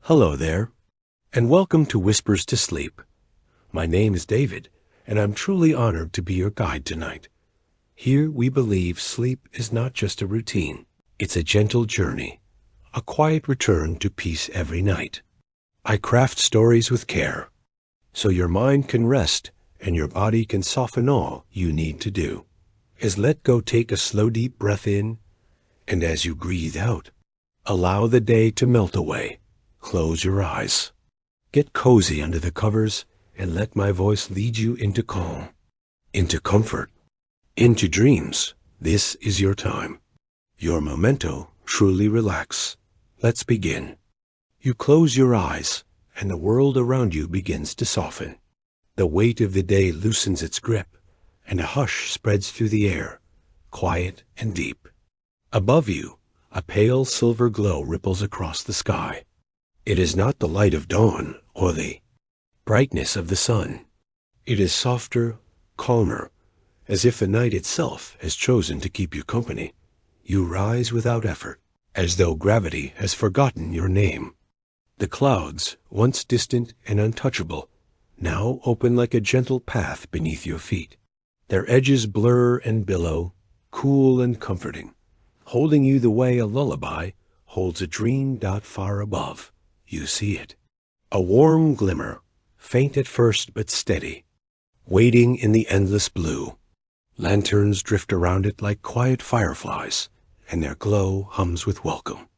Hello there, and welcome to Whispers to Sleep. My name is David, and I'm truly honored to be your guide tonight. Here we believe sleep is not just a routine. It's a gentle journey, a quiet return to peace every night. I craft stories with care, so your mind can rest and your body can soften all you need to do. Let go, take a slow deep breath in, and as you breathe out, allow the day to melt away. Close your eyes. Get cozy under the covers and let my voice lead you into calm, into comfort, into dreams. This is your time. Your memento, truly relax. Let's begin. You close your eyes and the world around you begins to soften. The weight of the day loosens its grip and a hush spreads through the air, quiet and deep. Above you, a pale silver glow ripples across the sky. It is not the light of dawn or the brightness of the sun. It is softer, calmer, as if the night itself has chosen to keep you company. You rise without effort, as though gravity has forgotten your name. The clouds, once distant and untouchable, now open like a gentle path beneath your feet. Their edges blur and billow, cool and comforting, holding you the way a lullaby holds a dream dot far above. You see it. A warm glimmer, faint at first but steady, waiting in the endless blue. Lanterns drift around it like quiet fireflies, and their glow hums with welcome.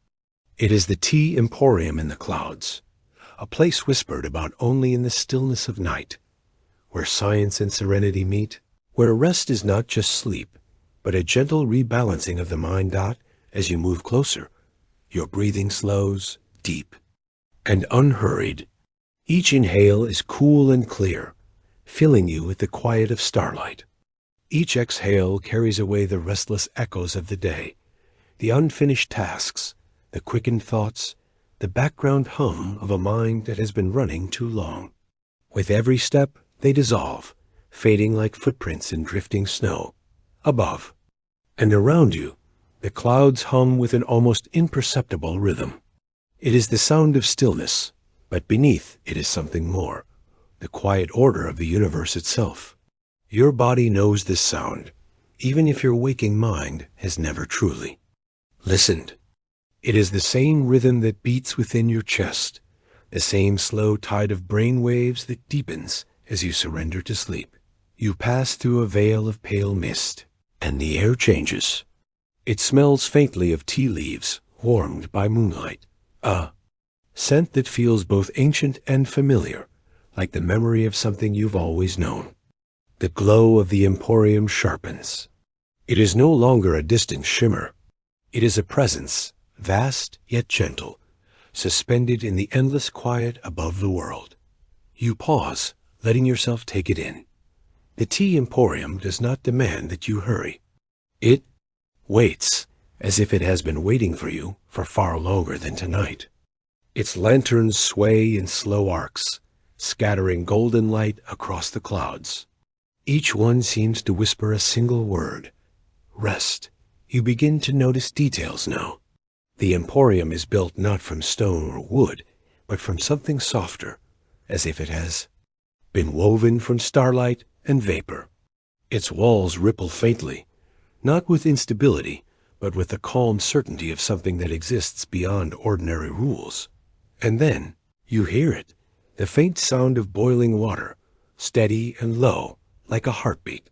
It is the tea emporium in the clouds, a place whispered about only in the stillness of night, where science and serenity meet, where rest is not just sleep, but a gentle rebalancing of the mind. As you move closer, your breathing slows, deep and unhurried. Each inhale is cool and clear, filling you with the quiet of starlight. Each exhale carries away the restless echoes of the day, the unfinished tasks, the quickened thoughts, the background hum of a mind that has been running too long. With every step, they dissolve, fading like footprints in drifting snow. Above and around you, the clouds hum with an almost imperceptible rhythm. It is the sound of stillness, but beneath it is something more, the quiet order of the universe itself. Your body knows this sound, even if your waking mind has never truly listened. It is the same rhythm that beats within your chest, the same slow tide of brain waves that deepens as you surrender to sleep. You pass through a veil of pale mist, and the air changes. It smells faintly of tea leaves, warmed by moonlight. A scent that feels both ancient and familiar, like the memory of something you've always known. The glow of the Emporium sharpens. It is no longer a distant shimmer. It is a presence, vast yet gentle, suspended in the endless quiet above the world. You pause, letting yourself take it in. The tea Emporium does not demand that you hurry. It waits, as if it has been waiting for you for far longer than tonight. Its lanterns sway in slow arcs, scattering golden light across the clouds. Each one seems to whisper a single word: rest. You begin to notice details now. The Emporium is built not from stone or wood, but from something softer, as if it has been woven from starlight and vapor. Its walls ripple faintly, not with instability, but with the calm certainty of something that exists beyond ordinary rules. And then you hear it, the faint sound of boiling water, steady and low, like a heartbeat.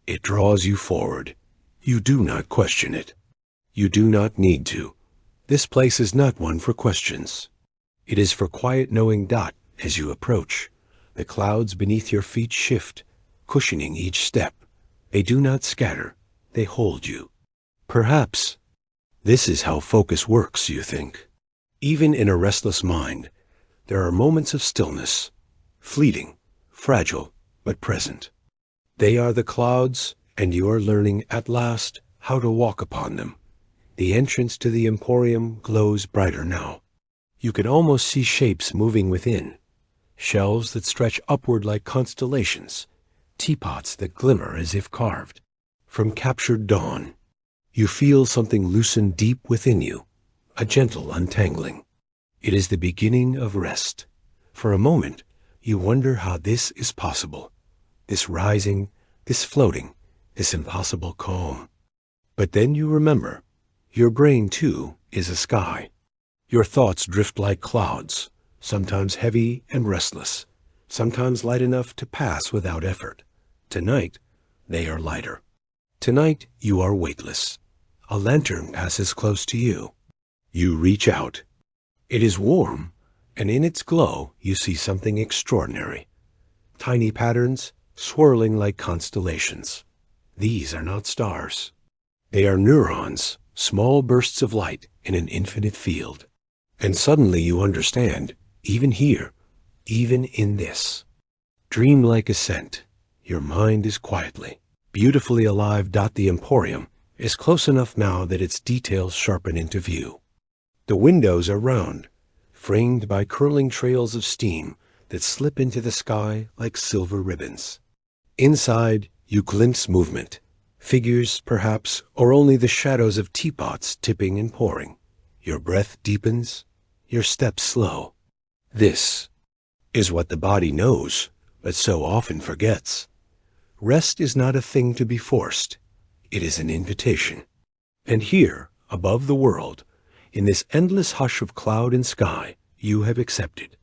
It draws you forward. You do not question it. You do not need to. This place is not one for questions. It is for quiet knowing. As you approach, the clouds beneath your feet shift, cushioning each step. They do not scatter. They hold you. Perhaps this is how focus works, you think. Even in a restless mind, there are moments of stillness, fleeting, fragile, but present. They are the clouds, and you are learning at last how to walk upon them. The entrance to the Emporium glows brighter now. You can almost see shapes moving within, shelves that stretch upward like constellations, teapots that glimmer as if carved from captured dawn. You feel something loosen deep within you, a gentle untangling. It is the beginning of rest. For a moment, you wonder how this is possible. This rising, this floating, this impossible calm. But then you remember, your brain too is a sky. Your thoughts drift like clouds, sometimes heavy and restless, sometimes light enough to pass without effort. Tonight, they are lighter. Tonight, you are weightless. A lantern passes close to you. You reach out. It is warm, and in its glow, you see something extraordinary. Tiny patterns swirling like constellations. These are not stars. They are neurons, small bursts of light in an infinite field. And suddenly you understand, even here, even in this. Dreamlike ascent, your mind is quietly, beautifully alive. The Emporium is close enough now that its details sharpen into view. The windows are round, framed by curling trails of steam that slip into the sky like silver ribbons. Inside, you glimpse movement, figures perhaps, or only the shadows of teapots tipping and pouring. Your breath deepens, your steps slow. This is what the body knows, but so often forgets. Rest is not a thing to be forced. It is an invitation. And here, above the world, in this endless hush of cloud and sky, you have accepted.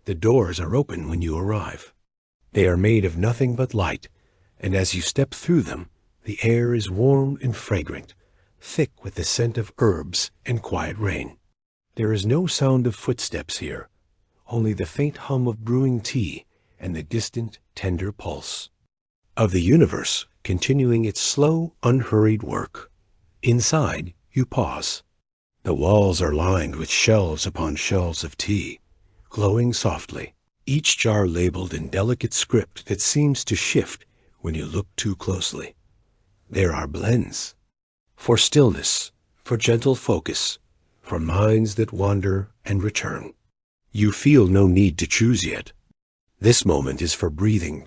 The doors are open when you arrive. They are made of nothing but light, and as you step through them, the air is warm and fragrant, thick with the scent of herbs and quiet rain. There is no sound of footsteps here, only the faint hum of brewing tea and the distant, tender pulse of the universe continuing its slow, unhurried work. Inside, you pause. The walls are lined with shelves upon shelves of tea, glowing softly, each jar labeled in delicate script that seems to shift when you look too closely. There are blends for stillness, for gentle focus, for minds that wander and return. You feel no need to choose yet. This moment is for breathing.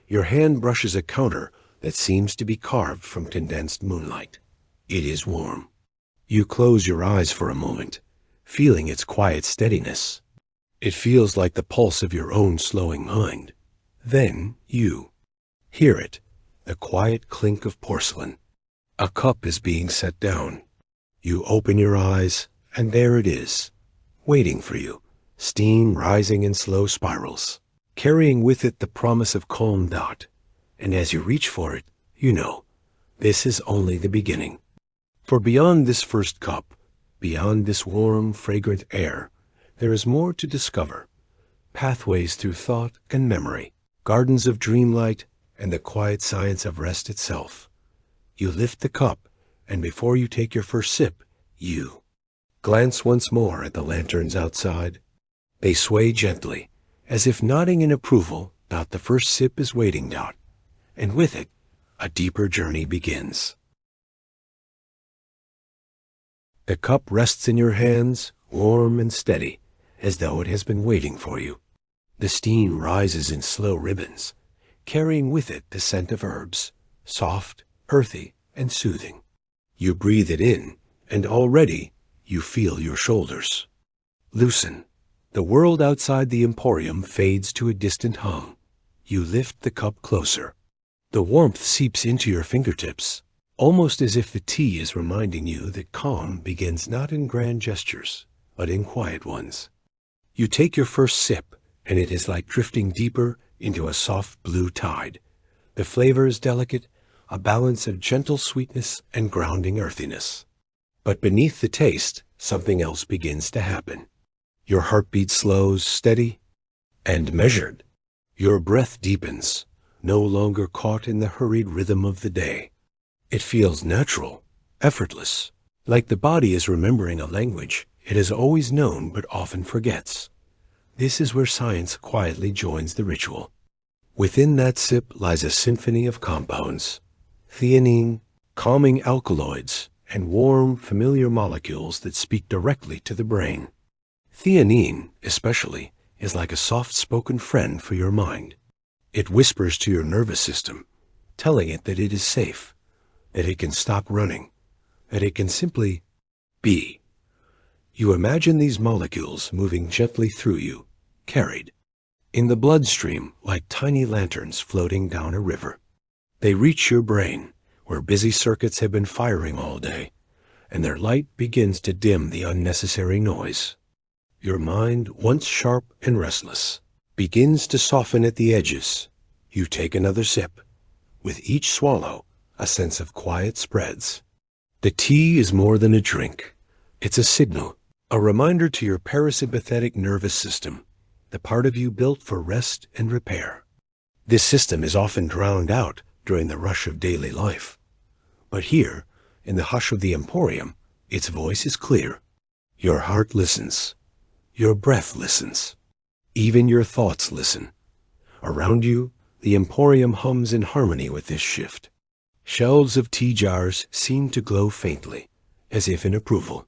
Your hand brushes a counter that seems to be carved from condensed moonlight. It is warm. You close your eyes for a moment, feeling its quiet steadiness. It feels like the pulse of your own slowing mind. Then you hear it, the quiet clink of porcelain. A cup is being set down. You open your eyes, and there it is, waiting for you, steam rising in slow spirals, carrying with it the promise of calm. And as you reach for it, you know, this is only the beginning. For beyond this first cup, beyond this warm, fragrant air, there is more to discover. Pathways through thought and memory, gardens of dreamlight, and the quiet science of rest itself. You lift the cup, and before you take your first sip, you glance once more at the lanterns outside. They sway gently, as if nodding in approval. The first sip is waiting. And with it, a deeper journey begins. The cup rests in your hands, warm and steady, as though it has been waiting for you. The steam rises in slow ribbons, carrying with it the scent of herbs, soft, earthy, and soothing. You breathe it in, and already you feel your shoulders loosen. The world outside the Emporium fades to a distant hum. You lift the cup closer. The warmth seeps into your fingertips, almost as if the tea is reminding you that calm begins not in grand gestures, but in quiet ones. You take your first sip, and it is like drifting deeper into a soft blue tide. The flavor is delicate, a balance of gentle sweetness and grounding earthiness. But beneath the taste, something else begins to happen. Your heartbeat slows, steady and measured. Your breath deepens, no longer caught in the hurried rhythm of the day. It feels natural, effortless, like the body is remembering a language it has always known but often forgets. This is where science quietly joins the ritual. Within that sip lies a symphony of compounds: theanine, calming alkaloids, and warm, familiar molecules that speak directly to the brain. Theanine, especially, is like a soft-spoken friend for your mind. It whispers to your nervous system, telling it that it is safe, that it can stop running, that it can simply be. You imagine these molecules moving gently through you, carried in the bloodstream like tiny lanterns floating down a river. They reach your brain, where busy circuits have been firing all day, and their light begins to dim the unnecessary noise. Your mind, once sharp and restless, begins to soften at the edges. You take another sip. With each swallow, a sense of quiet spreads. The tea is more than a drink. It's a signal, a reminder to your parasympathetic nervous system, the part of you built for rest and repair. This system is often drowned out during the rush of daily life. But here, in the hush of the Emporium, its voice is clear. Your heart listens. Your breath listens. Even your thoughts listen. Around you, the Emporium hums in harmony with this shift. Shelves of tea jars seem to glow faintly, as if in approval.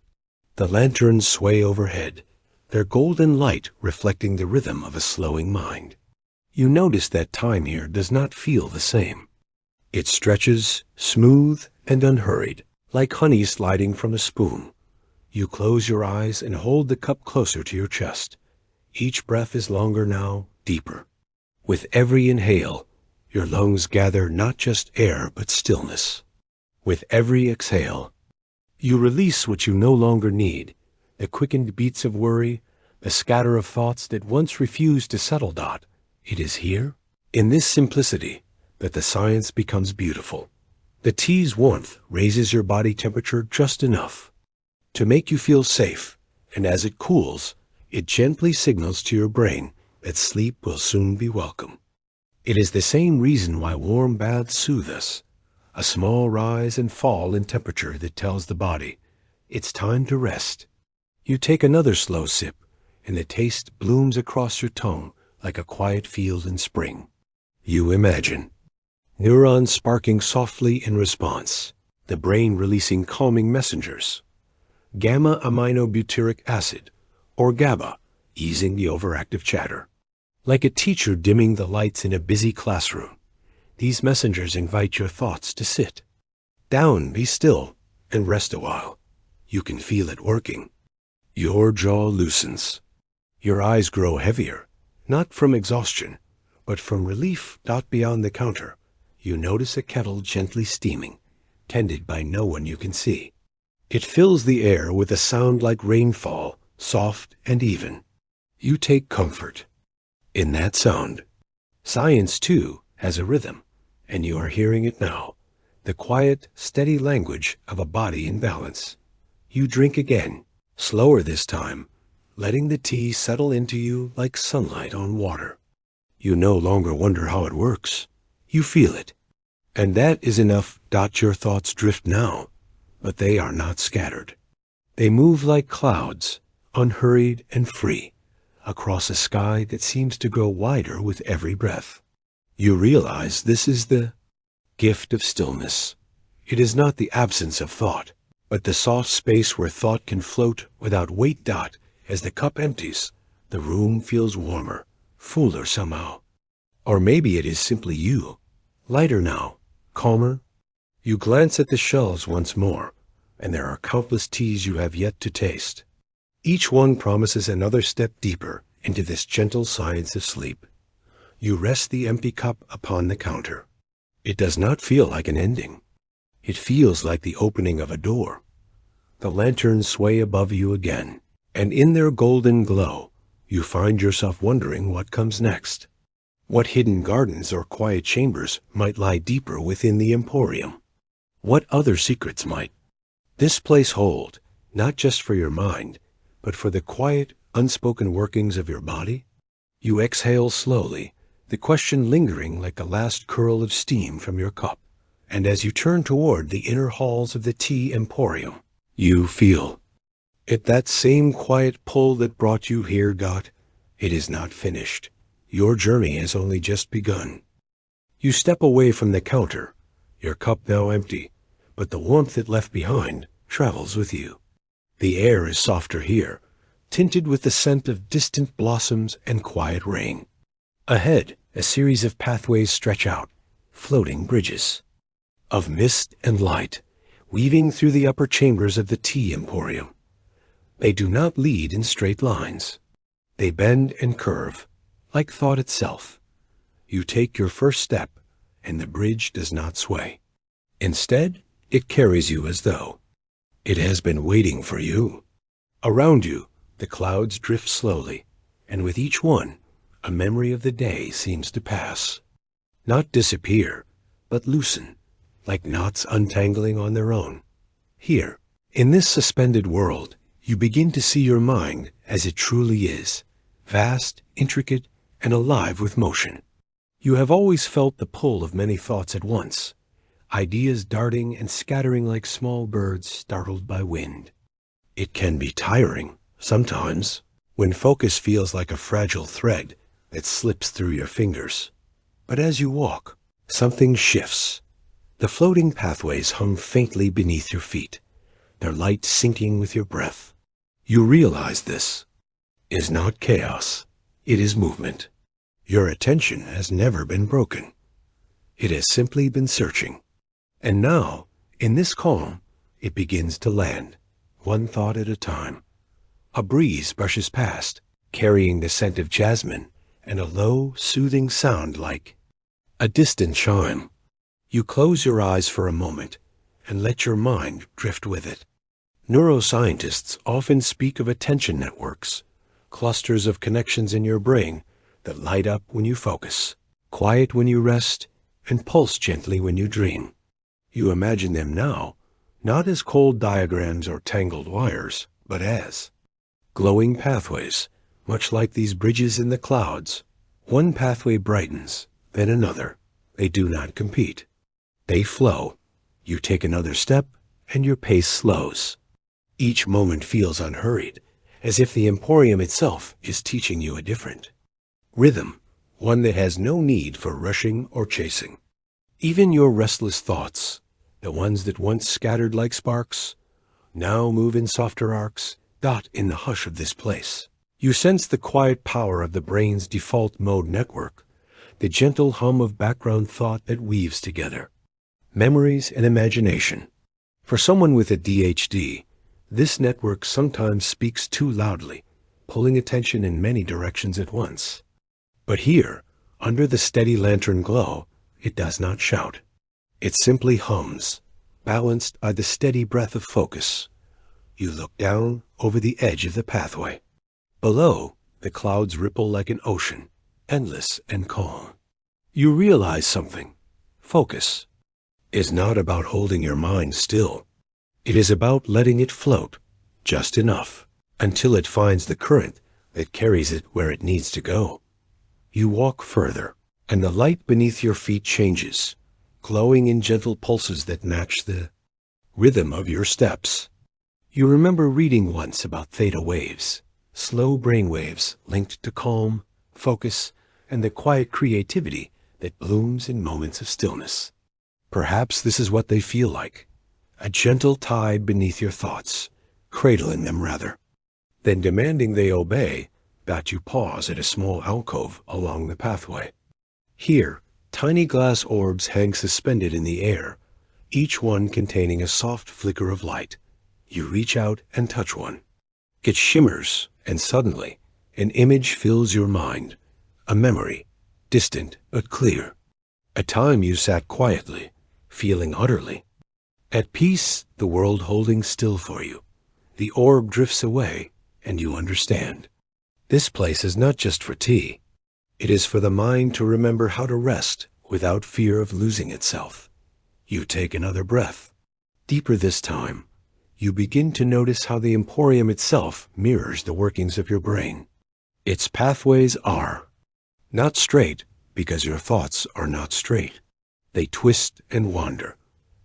The lanterns sway overhead, their golden light reflecting the rhythm of a slowing mind. You notice that time here does not feel the same. It stretches, smooth and unhurried, like honey sliding from a spoon. You close your eyes and hold the cup closer to your chest. Each breath is longer now, deeper. With every inhale, your lungs gather not just air but stillness. With every exhale, you release what you no longer need, the quickened beats of worry, the scatter of thoughts that once refused to settle. It is here, in this simplicity, that the science becomes beautiful. The tea's warmth raises your body temperature just enough to make you feel safe, and as it cools, it gently signals to your brain that sleep will soon be welcome. It is the same reason why warm baths soothe us, a small rise and fall in temperature that tells the body, it's time to rest. You take another slow sip, and the taste blooms across your tongue like a quiet field in spring. You imagine neurons sparking softly in response, the brain releasing calming messengers. Gamma-aminobutyric acid, or GABA, easing the overactive chatter. Like a teacher dimming the lights in a busy classroom, these messengers invite your thoughts to sit down, be still, and rest a while. You can feel it working. Your jaw loosens. Your eyes grow heavier, not from exhaustion, but from relief. Beyond the counter, you notice a kettle gently steaming, tended by no one you can see. It fills the air with a sound like rainfall, soft and even. You take comfort in that sound. Science, too, has a rhythm, and you are hearing it now, the quiet, steady language of a body in balance. You drink again, slower this time, letting the tea settle into you like sunlight on water. You no longer wonder how it works. You feel it. And that is enough. Your thoughts drift now, but they are not scattered. They move like clouds, unhurried and free, across a sky that seems to grow wider with every breath. You realize this is the gift of stillness. It is not the absence of thought, but the soft space where thought can float without weight. As the cup empties, the room feels warmer, fuller somehow. Or maybe it is simply you, lighter now, calmer. You glance at the shelves once more, and there are countless teas you have yet to taste. Each one promises another step deeper into this gentle science of sleep. You rest the empty cup upon the counter. It does not feel like an ending. It feels like the opening of a door. The lanterns sway above you again, and in their golden glow, you find yourself wondering what comes next. What hidden gardens or quiet chambers might lie deeper within the Emporium? What other secrets might this place hold, not just for your mind, but for the quiet, unspoken workings of your body? You exhale slowly, the question lingering like a last curl of steam from your cup. And as you turn toward the inner halls of the tea Emporium, you feel it, that same quiet pull that brought you here. It is not finished. Your journey has only just begun. You step away from the counter, your cup now empty, but the warmth it left behind travels with you. The air is softer here, tinted with the scent of distant blossoms and quiet rain. Ahead, a series of pathways stretch out, floating bridges of mist and light, weaving through the upper chambers of the tea Emporium. They do not lead in straight lines. They bend and curve, like thought itself. You take your first step, and the bridge does not sway. Instead, it carries you as though it has been waiting for you. Around you, the clouds drift slowly, and with each one, a memory of the day seems to pass. Not disappear, but loosen, like knots untangling on their own. Here, in this suspended world, you begin to see your mind as it truly is, vast, intricate, and alive with motion. You have always felt the pull of many thoughts at once, ideas darting and scattering like small birds startled by wind. It can be tiring, sometimes, when focus feels like a fragile thread that slips through your fingers. But as you walk, something shifts. The floating pathways hum faintly beneath your feet, their light syncing with your breath. You realize this is not chaos, it is movement. Your attention has never been broken. It has simply been searching. And now, in this calm, it begins to land, one thought at a time. A breeze brushes past, carrying the scent of jasmine and a low, soothing sound like a distant chime. You close your eyes for a moment and let your mind drift with it. Neuroscientists often speak of attention networks, clusters of connections in your brain that light up when you focus, quiet when you rest, and pulse gently when you dream. You imagine them now, not as cold diagrams or tangled wires, but as glowing pathways, much like these bridges in the clouds. One pathway brightens, then another. They do not compete. They flow. You take another step, and your pace slows. Each moment feels unhurried, as if the Emporium itself is teaching you a different rhythm, one that has no need for rushing or chasing. Even your restless thoughts, the ones that once scattered like sparks, now move in softer arcs, dot in the hush of this place. You sense the quiet power of the brain's default mode network, the gentle hum of background thought that weaves together memories and imagination. For someone with ADHD, this network sometimes speaks too loudly, pulling attention in many directions at once. But here, under the steady lantern glow, it does not shout. It simply hums, balanced by the steady breath of focus. You look down over the edge of the pathway. Below, the clouds ripple like an ocean, endless and calm. You realize something. Focus is not about holding your mind still. It is about letting it float, just enough, until it finds the current that carries it where it needs to go. You walk further, and the light beneath your feet changes, glowing in gentle pulses that match the rhythm of your steps. You remember reading once about theta waves, slow brain waves linked to calm, focus, and the quiet creativity that blooms in moments of stillness. Perhaps this is what they feel like, a gentle tide beneath your thoughts, cradling them rather, then demanding they obey, that you pause at a small alcove along the pathway. Here, tiny glass orbs hang suspended in the air, each one containing a soft flicker of light. You reach out and touch one. It shimmers, and suddenly, an image fills your mind, a memory, distant but clear. A time you sat quietly, feeling utterly at peace, the world holding still for you. The orb drifts away, and you understand. This place is not just for tea. It is for the mind to remember how to rest without fear of losing itself. You take another breath. Deeper this time, you begin to notice how the Emporium itself mirrors the workings of your brain. Its pathways are not straight because your thoughts are not straight. They twist and wander,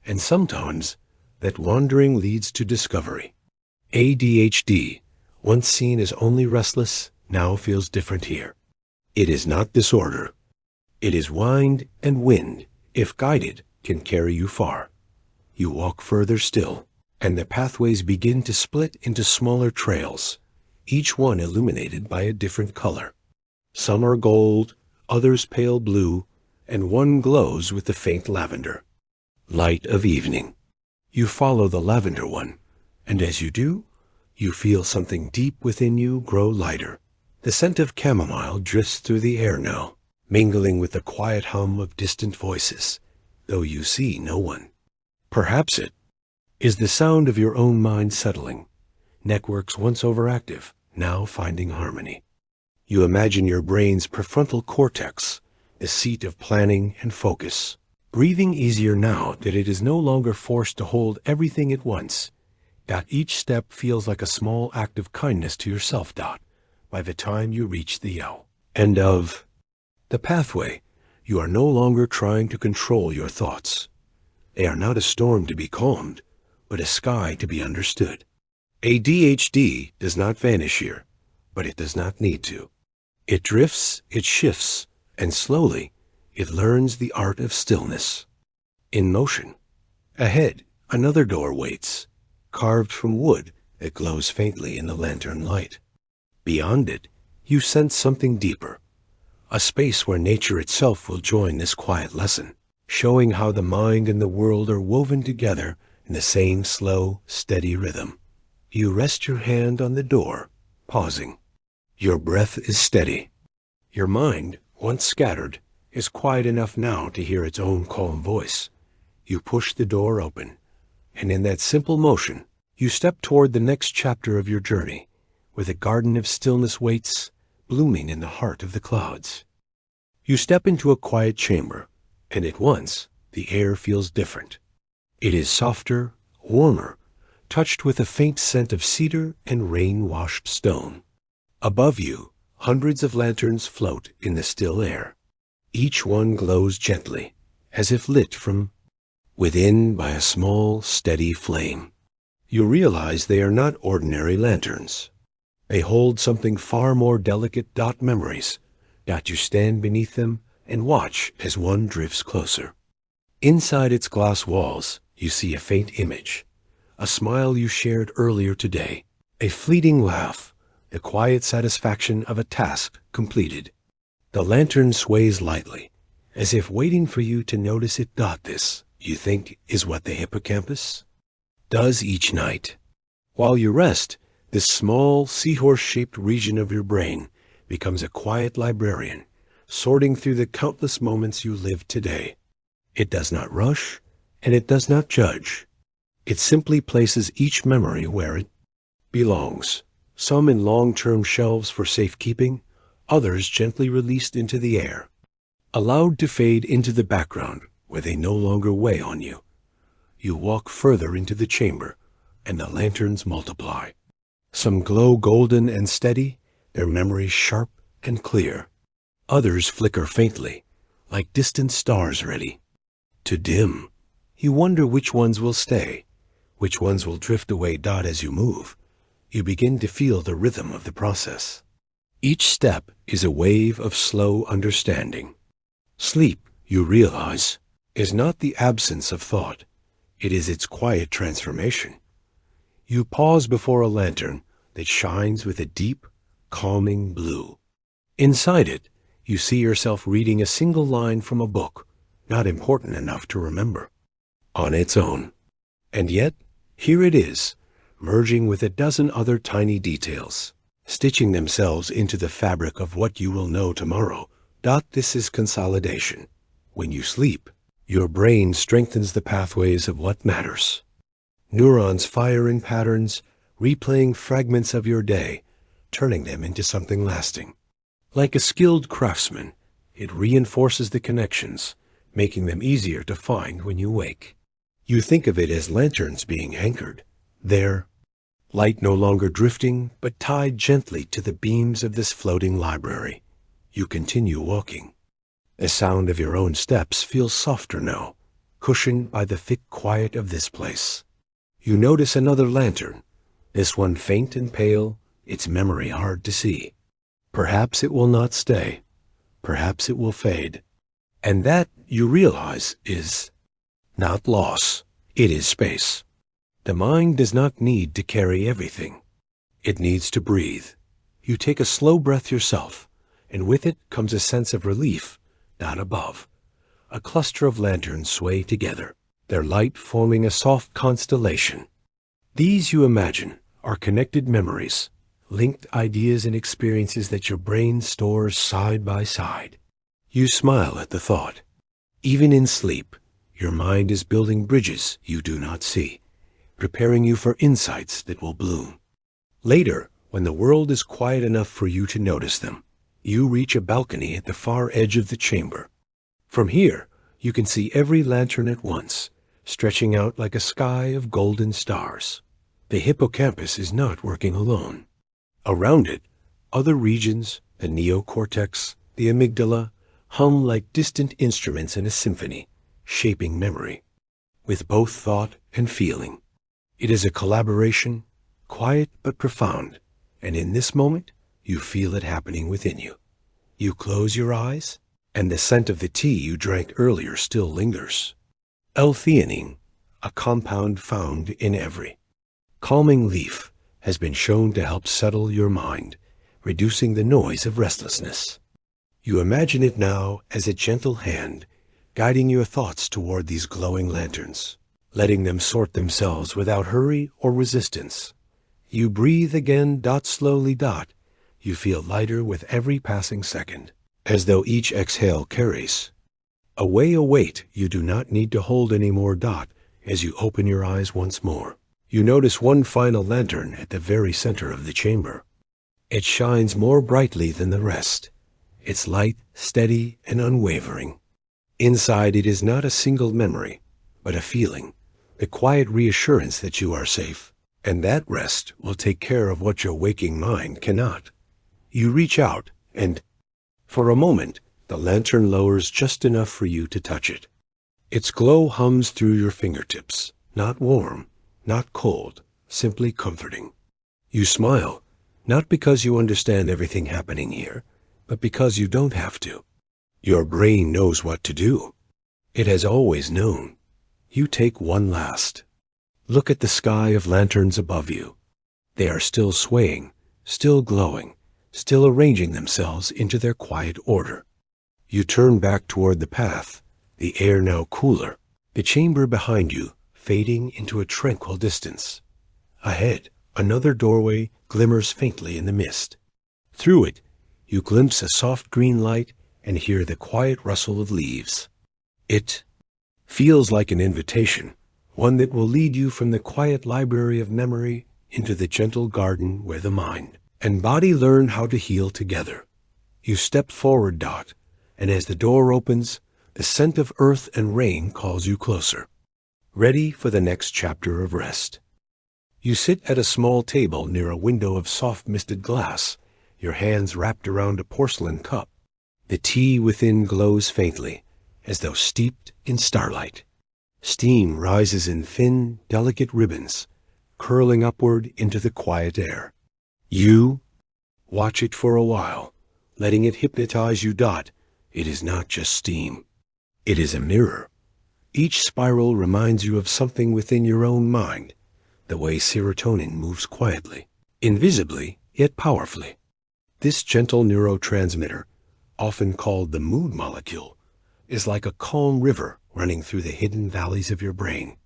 and sometimes that wandering leads to discovery. ADHD, once seen as only restless, now feels different here. It is not disorder. It is wind and wind, if guided, can carry you far. You walk further still, and the pathways begin to split into smaller trails, each one illuminated by a different color. Some are gold, others pale blue, and one glows with the faint lavender light of evening. You follow the lavender one, and as you do, You feel something deep within you grow lighter. The scent of chamomile drifts through the air now, mingling with the quiet hum of distant voices, though you see no one. Perhaps it is the sound of your own mind settling, networks once overactive, now finding harmony. You imagine your brain's prefrontal cortex, the seat of planning and focus, breathing easier now that it is no longer forced to hold everything at once. Each step feels like a small act of kindness to yourself. By the time you reach the end of the pathway, you are no longer trying to control your thoughts. They are not a storm to be calmed, but a sky to be understood. ADHD does not vanish here, but it does not need to. It drifts, it shifts, and slowly it learns the art of stillness. In motion. Ahead, another door waits, carved from wood that glows faintly in the lantern light. Beyond it, you sense something deeper, a space where nature itself will join this quiet lesson, showing how the mind and the world are woven together in the same slow, steady rhythm. You rest your hand on the door, pausing. Your breath is steady. Your mind, once scattered, is quiet enough now to hear its own calm voice. You push the door open, and in that simple motion, you step toward the next chapter of your journey, where the garden of stillness waits, blooming in the heart of the clouds. You step into a quiet chamber, and at once the air feels different. It is softer, warmer, touched with a faint scent of cedar and rain-washed stone. Above you, hundreds of lanterns float in the still air. Each one glows gently, as if lit from within by a small, steady flame. You realize they are not ordinary lanterns. They hold something far more delicate. Memories. You stand beneath them and watch as one drifts closer. Inside its glass walls, you see a faint image, a smile you shared earlier today, a fleeting laugh, the quiet satisfaction of a task completed. The lantern sways lightly, as if waiting for you to notice it. This, you think, is what the hippocampus does each night. While you rest, this small, seahorse-shaped region of your brain becomes a quiet librarian, sorting through the countless moments you lived today. It does not rush, and it does not judge. It simply places each memory where it belongs, some in long-term shelves for safekeeping, others gently released into the air, allowed to fade into the background where they no longer weigh on you. You walk further into the chamber, and the lanterns multiply. Some glow golden and steady, their memories sharp and clear. Others flicker faintly, like distant stars ready to dim. You wonder which ones will stay, which ones will drift away. As you move, you begin to feel the rhythm of the process. Each step is a wave of slow understanding. Sleep, you realize, is not the absence of thought. It is its quiet transformation. You pause before a lantern that shines with a deep, calming blue. Inside it, you see yourself reading a single line from a book, not important enough to remember on its own. And yet, here it is, merging with a dozen other tiny details, stitching themselves into the fabric of what you will know tomorrow. This is consolidation. When you sleep, your brain strengthens the pathways of what matters. Neurons fire in patterns, replaying fragments of your day, turning them into something lasting. Like a skilled craftsman, it reinforces the connections, making them easier to find when you wake. You think of it as lanterns being anchored, their light no longer drifting, but tied gently to the beams of this floating library. You continue walking. The sound of your own steps feels softer now, cushioned by the thick quiet of this place. You notice another lantern, this one faint and pale, its memory hard to see. Perhaps it will not stay. Perhaps it will fade. And that, you realize, is not loss. It is space. The mind does not need to carry everything. It needs to breathe. You take a slow breath yourself, and with it comes a sense of relief. Not above. A cluster of lanterns sway together, their light forming a soft constellation. These, you imagine, are connected memories, linked ideas and experiences that your brain stores side by side. You smile at the thought. Even in sleep, your mind is building bridges you do not see, preparing you for insights that will bloom. Later, when the world is quiet enough for you to notice them, you reach a balcony at the far edge of the chamber. From here, you can see every lantern at once, stretching out like a sky of golden stars. The hippocampus is not working alone. Around it, other regions, the neocortex, the amygdala, hum like distant instruments in a symphony, shaping memory, with both thought and feeling. It is a collaboration, quiet but profound, and in this moment, you feel it happening within you. You close your eyes, and the scent of the tea you drank earlier still lingers. L-theanine, a compound found in every calming leaf, has been shown to help settle your mind, reducing the noise of restlessness. You imagine it now as a gentle hand guiding your thoughts toward these glowing lanterns, letting them sort themselves without hurry or resistance. You breathe again, slowly. You feel lighter with every passing second, as though each exhale carries away a weight you do not need to hold anymore. As you open your eyes once more, you notice one final lantern at the very center of the chamber. It shines more brightly than the rest. Its light, steady and unwavering. Inside it is not a single memory, but a feeling, the quiet reassurance that you are safe, and that rest will take care of what your waking mind cannot. You reach out, and for a moment, the lantern lowers just enough for you to touch it. Its glow hums through your fingertips, not warm, not cold, simply comforting. You smile, not because you understand everything happening here, but because you don't have to. Your brain knows what to do. It has always known. You take one last look at the sky of lanterns above you. They are still swaying, still glowing, still arranging themselves into their quiet order. You turn back toward the path, the air now cooler, the chamber behind you fading into a tranquil distance. Ahead, another doorway glimmers faintly in the mist. Through it, you glimpse a soft green light and hear the quiet rustle of leaves. It feels like an invitation, one that will lead you from the quiet library of memory into the gentle garden where the mind and body learn how to heal together. You step forward, and as the door opens, the scent of earth and rain calls you closer, ready for the next chapter of rest. You sit at a small table near a window of soft misted glass, your hands wrapped around a porcelain cup. The tea within glows faintly, as though steeped in starlight. Steam rises in thin, delicate ribbons, curling upward into the quiet air. You watch it for a while, letting it hypnotize you. It is not just steam. It is a mirror. Each spiral reminds you of something within your own mind, the way serotonin moves quietly, invisibly, yet powerfully. This gentle neurotransmitter, often called the mood molecule, is like a calm river running through the hidden valleys of your brain.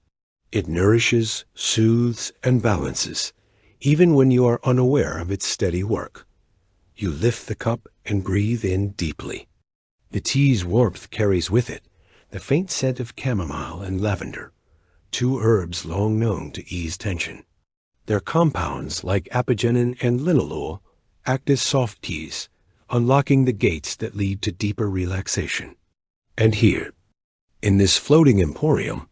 It nourishes, soothes, and balances, even when you are unaware of its steady work. You lift the cup and breathe in deeply. The tea's warmth carries with it the faint scent of chamomile and lavender, two herbs long known to ease tension. Their compounds, like apigenin and linalool, act as soft keys, unlocking the gates that lead to deeper relaxation. And here, in this floating emporium,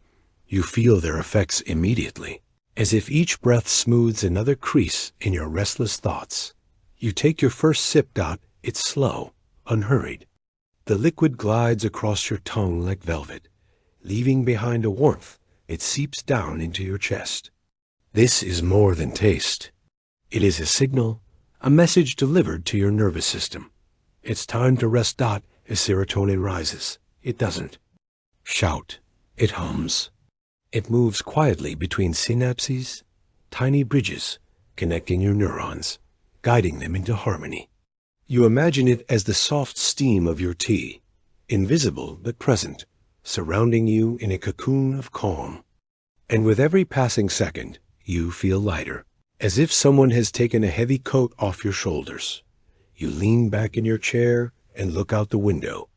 you feel their effects immediately, as if each breath smooths another crease in your restless thoughts. You take your first sip. It's slow, unhurried. The liquid glides across your tongue like velvet, leaving behind a warmth. It seeps down into your chest. This is more than taste. It is a signal, a message delivered to your nervous system. It's time to rest. As serotonin rises, it doesn't shout, it hums. It moves quietly between synapses, tiny bridges connecting your neurons, guiding them into harmony. You imagine it as the soft steam of your tea, invisible but present, surrounding you in a cocoon of calm. And with every passing second, you feel lighter, as if someone has taken a heavy coat off your shoulders. You lean back in your chair and look out the window.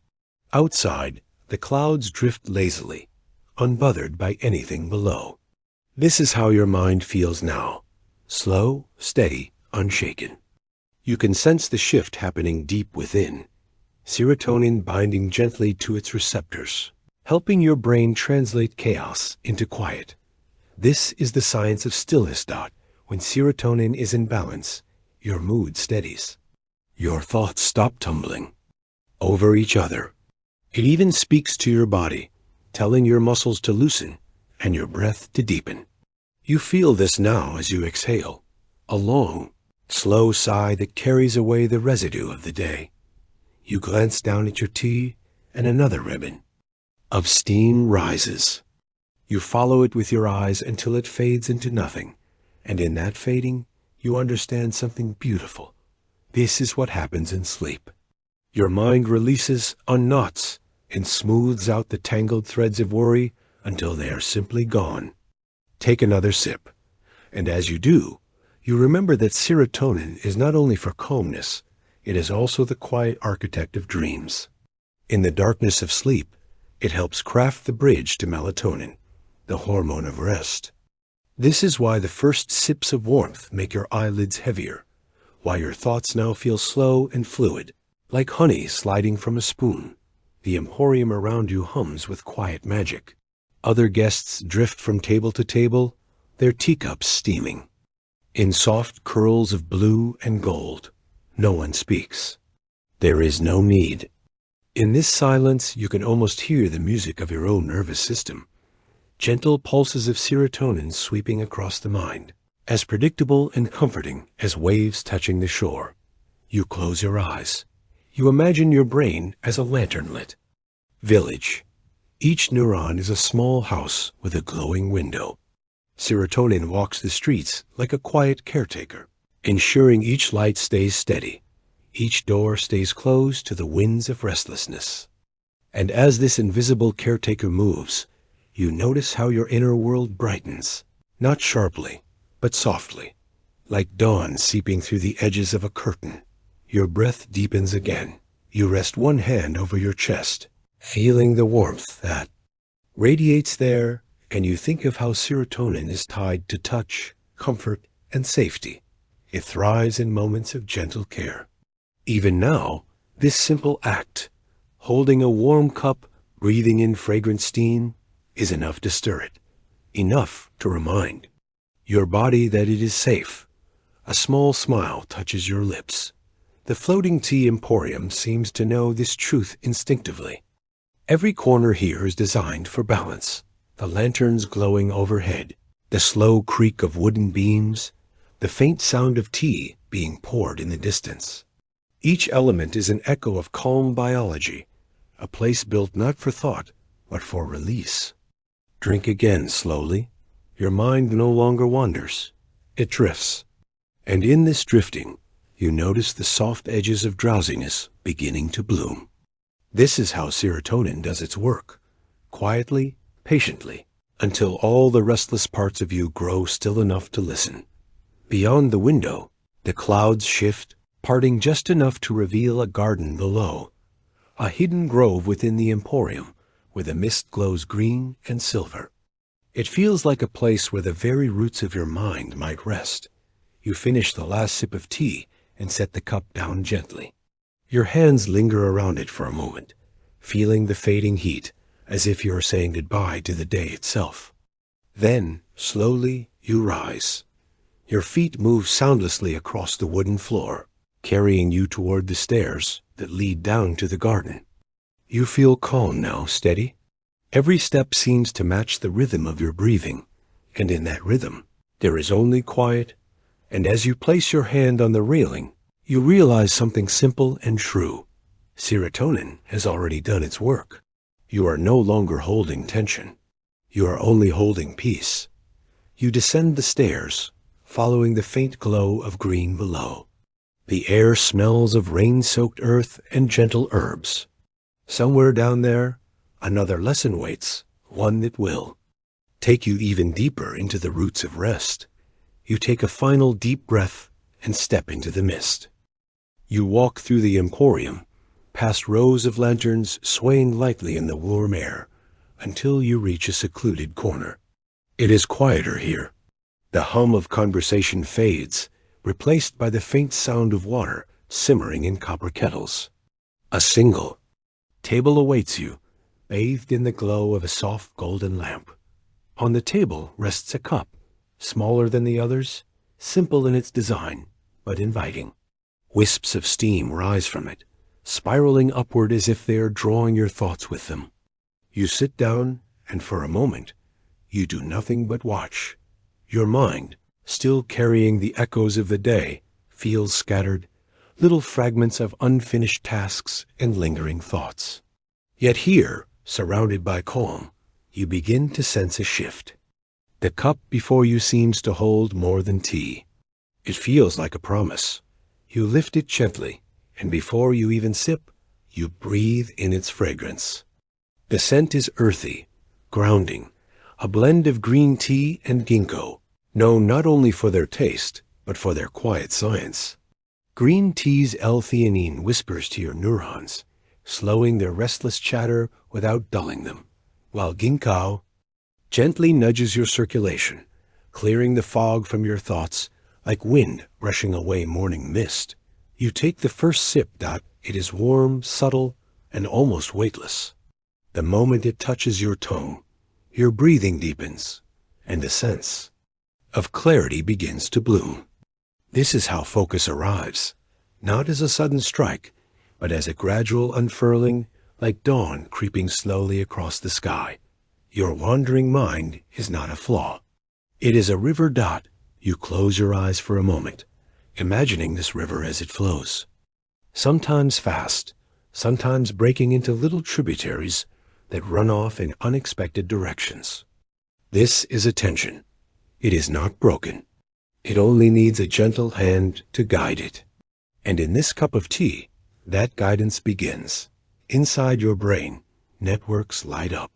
Outside, the clouds drift lazily, unbothered by anything below. This is how your mind feels now, slow, steady, unshaken. You can sense the shift happening deep within, serotonin binding gently to its receptors, helping your brain translate chaos into quiet. This is the science of stillness. When serotonin is in balance, your mood steadies. Your thoughts stop tumbling over each other. It even speaks to your body, telling your muscles to loosen and your breath to deepen. You feel this now as you exhale, a long, slow sigh that carries away the residue of the day. You glance down at your tea, and another ribbon of steam rises. You follow it with your eyes until it fades into nothing, and in that fading, you understand something beautiful. This is what happens in sleep. Your mind releases, unknots, and smooths out the tangled threads of worry until they are simply gone. Take another sip, and as you do, you remember that serotonin is not only for calmness, it is also the quiet architect of dreams. In the darkness of sleep, it helps craft the bridge to melatonin, the hormone of rest. This is why the first sips of warmth make your eyelids heavier, why your thoughts now feel slow and fluid, like honey sliding from a spoon. The emporium around you hums with quiet magic. Other guests drift from table to table, their teacups steaming. In soft curls of blue and gold, no one speaks. There is no need. In this silence, you can almost hear the music of your own nervous system. Gentle pulses of serotonin sweeping across the mind, as predictable and comforting as waves touching the shore. You close your eyes. You imagine your brain as a lantern-lit village. Each neuron is a small house with a glowing window. Serotonin walks the streets like a quiet caretaker, ensuring each light stays steady. Each door stays closed to the winds of restlessness. And as this invisible caretaker moves, you notice how your inner world brightens, not sharply, but softly, like dawn seeping through the edges of a curtain. Your breath deepens again. You rest one hand over your chest, feeling the warmth that radiates there, and you think of how serotonin is tied to touch, comfort, and safety. It thrives in moments of gentle care. Even now, this simple act, holding a warm cup, breathing in fragrant steam, is enough to stir it, enough to remind your body that it is safe. A small smile touches your lips. The floating tea emporium seems to know this truth instinctively. Every corner here is designed for balance. The lanterns glowing overhead, the slow creak of wooden beams, the faint sound of tea being poured in the distance. Each element is an echo of calm biology, a place built not for thought, but for release. Drink again slowly. Your mind no longer wanders. It drifts. And in this drifting, you notice the soft edges of drowsiness beginning to bloom. This is how serotonin does its work, quietly, patiently, until all the restless parts of you grow still enough to listen. Beyond the window, the clouds shift, parting just enough to reveal a garden below, a hidden grove within the emporium, where the mist glows green and silver. It feels like a place where the very roots of your mind might rest. You finish the last sip of tea and set the cup down gently. Your hands linger around it for a moment, feeling the fading heat, as if you are saying goodbye to the day itself. Then, slowly, you rise. Your feet move soundlessly across the wooden floor, carrying you toward the stairs that lead down to the garden. You feel calm now, steady. Every step seems to match the rhythm of your breathing, and in that rhythm, there is only quiet. And as you place your hand on the railing, you realize something simple and true. Serotonin has already done its work. You are no longer holding tension. You are only holding peace. You descend the stairs, following the faint glow of green below. The air smells of rain-soaked earth and gentle herbs. Somewhere down there, another lesson waits, one that will take you even deeper into the roots of rest, You take a final deep breath and step into the mist. You walk through the Emporium, past rows of lanterns swaying lightly in the warm air, until you reach a secluded corner. It is quieter here. The hum of conversation fades, replaced by the faint sound of water simmering in copper kettles. A single table awaits you, bathed in the glow of a soft golden lamp. On the table rests a cup, smaller than the others, simple in its design, but inviting. Wisps of steam rise from it, spiraling upward as if they are drawing your thoughts with them. You sit down, and for a moment, you do nothing but watch. Your mind, still carrying the echoes of the day, feels scattered, little fragments of unfinished tasks and lingering thoughts. Yet here, surrounded by calm, you begin to sense a shift. The cup before you seems to hold more than tea. It feels like a promise. You lift it gently, and before you even sip, you breathe in its fragrance. The scent is earthy, grounding, a blend of green tea and ginkgo, known not only for their taste, but for their quiet science. Green tea's L-theanine whispers to your neurons, slowing their restless chatter without dulling them, while ginkgo gently nudges your circulation, clearing the fog from your thoughts like wind brushing away morning mist. You take the first sip. It is warm, subtle, and almost weightless. The moment it touches your tongue, your breathing deepens, and a sense of clarity begins to bloom. This is how focus arrives, not as a sudden strike, but as a gradual unfurling, like dawn creeping slowly across the sky. Your wandering mind is not a flaw. It is a river. You close your eyes for a moment, imagining this river as it flows. Sometimes fast, sometimes breaking into little tributaries that run off in unexpected directions. This is attention. It is not broken. It only needs a gentle hand to guide it. And in this cup of tea, that guidance begins. Inside your brain, networks light up.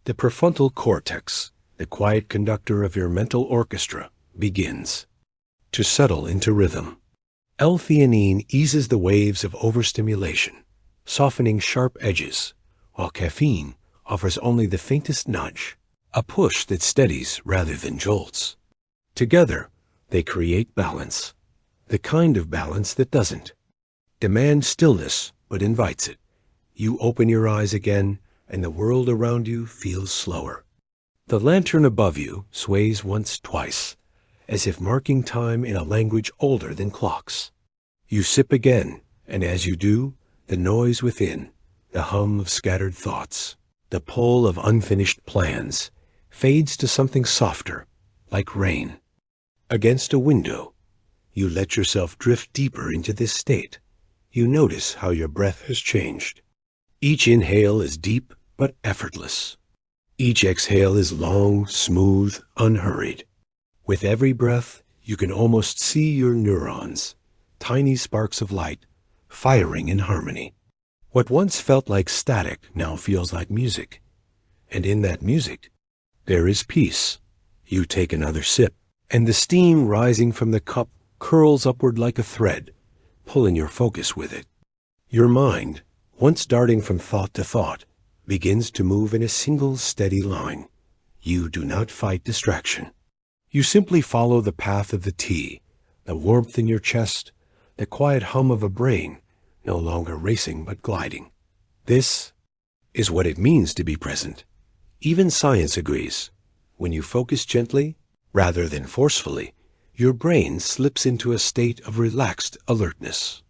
The prefrontal cortex, the quiet conductor of your mental orchestra, begins to settle into rhythm. L-theanine eases the waves of overstimulation, softening sharp edges, while caffeine offers only the faintest nudge, a push that steadies rather than jolts. Together, they create balance, the kind of balance that doesn't demand stillness but invites it. You open your eyes again, and the world around you feels slower. The lantern above you sways once, twice, as if marking time in a language older than clocks. You sip again, and as you do, the noise within, the hum of scattered thoughts, the pull of unfinished plans, fades to something softer, like rain. Against a window, you let yourself drift deeper into this state. You notice how your breath has changed. Each inhale is deep but effortless. Each exhale is long, smooth, unhurried. With every breath, you can almost see your neurons, tiny sparks of light, firing in harmony. What once felt like static now feels like music. And in that music, there is peace. You take another sip, and the steam rising from the cup curls upward like a thread, pulling your focus with it. Your mind, once darting from thought to thought, begins to move in a single steady line. You do not fight distraction. You simply follow the path of the tea, the warmth in your chest, the quiet hum of a brain no longer racing but gliding. This is what it means to be present. Even science agrees. When you focus gently, rather than forcefully, your brain slips into a state of relaxed alertness.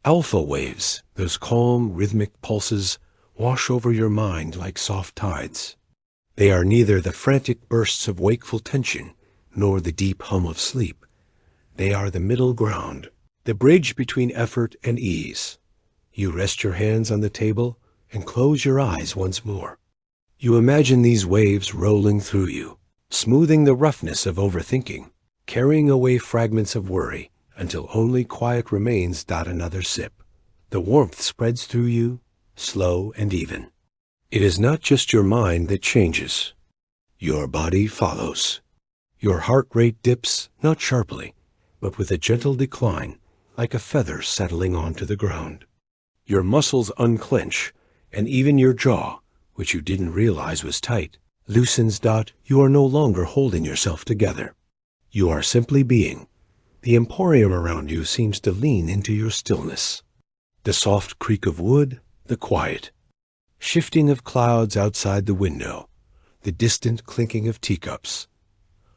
Alpha waves, those calm, rhythmic pulses, wash over your mind like soft tides. They are neither the frantic bursts of wakeful tension nor the deep hum of sleep. They are the middle ground, the bridge between effort and ease. You rest your hands on the table and close your eyes once more. You imagine these waves rolling through you, smoothing the roughness of overthinking, carrying away fragments of worry until only quiet remains. Another sip. The warmth spreads through you, slow and even. It is not just your mind that changes. Your body follows. Your heart rate dips, not sharply, but with a gentle decline, like a feather settling onto the ground. Your muscles unclench, and even your jaw, which you didn't realize was tight, loosens. You are no longer holding yourself together. You are simply being. The emporium around you seems to lean into your stillness. The soft creak of wood, the quiet. Shifting of clouds outside the window, the distant clinking of teacups.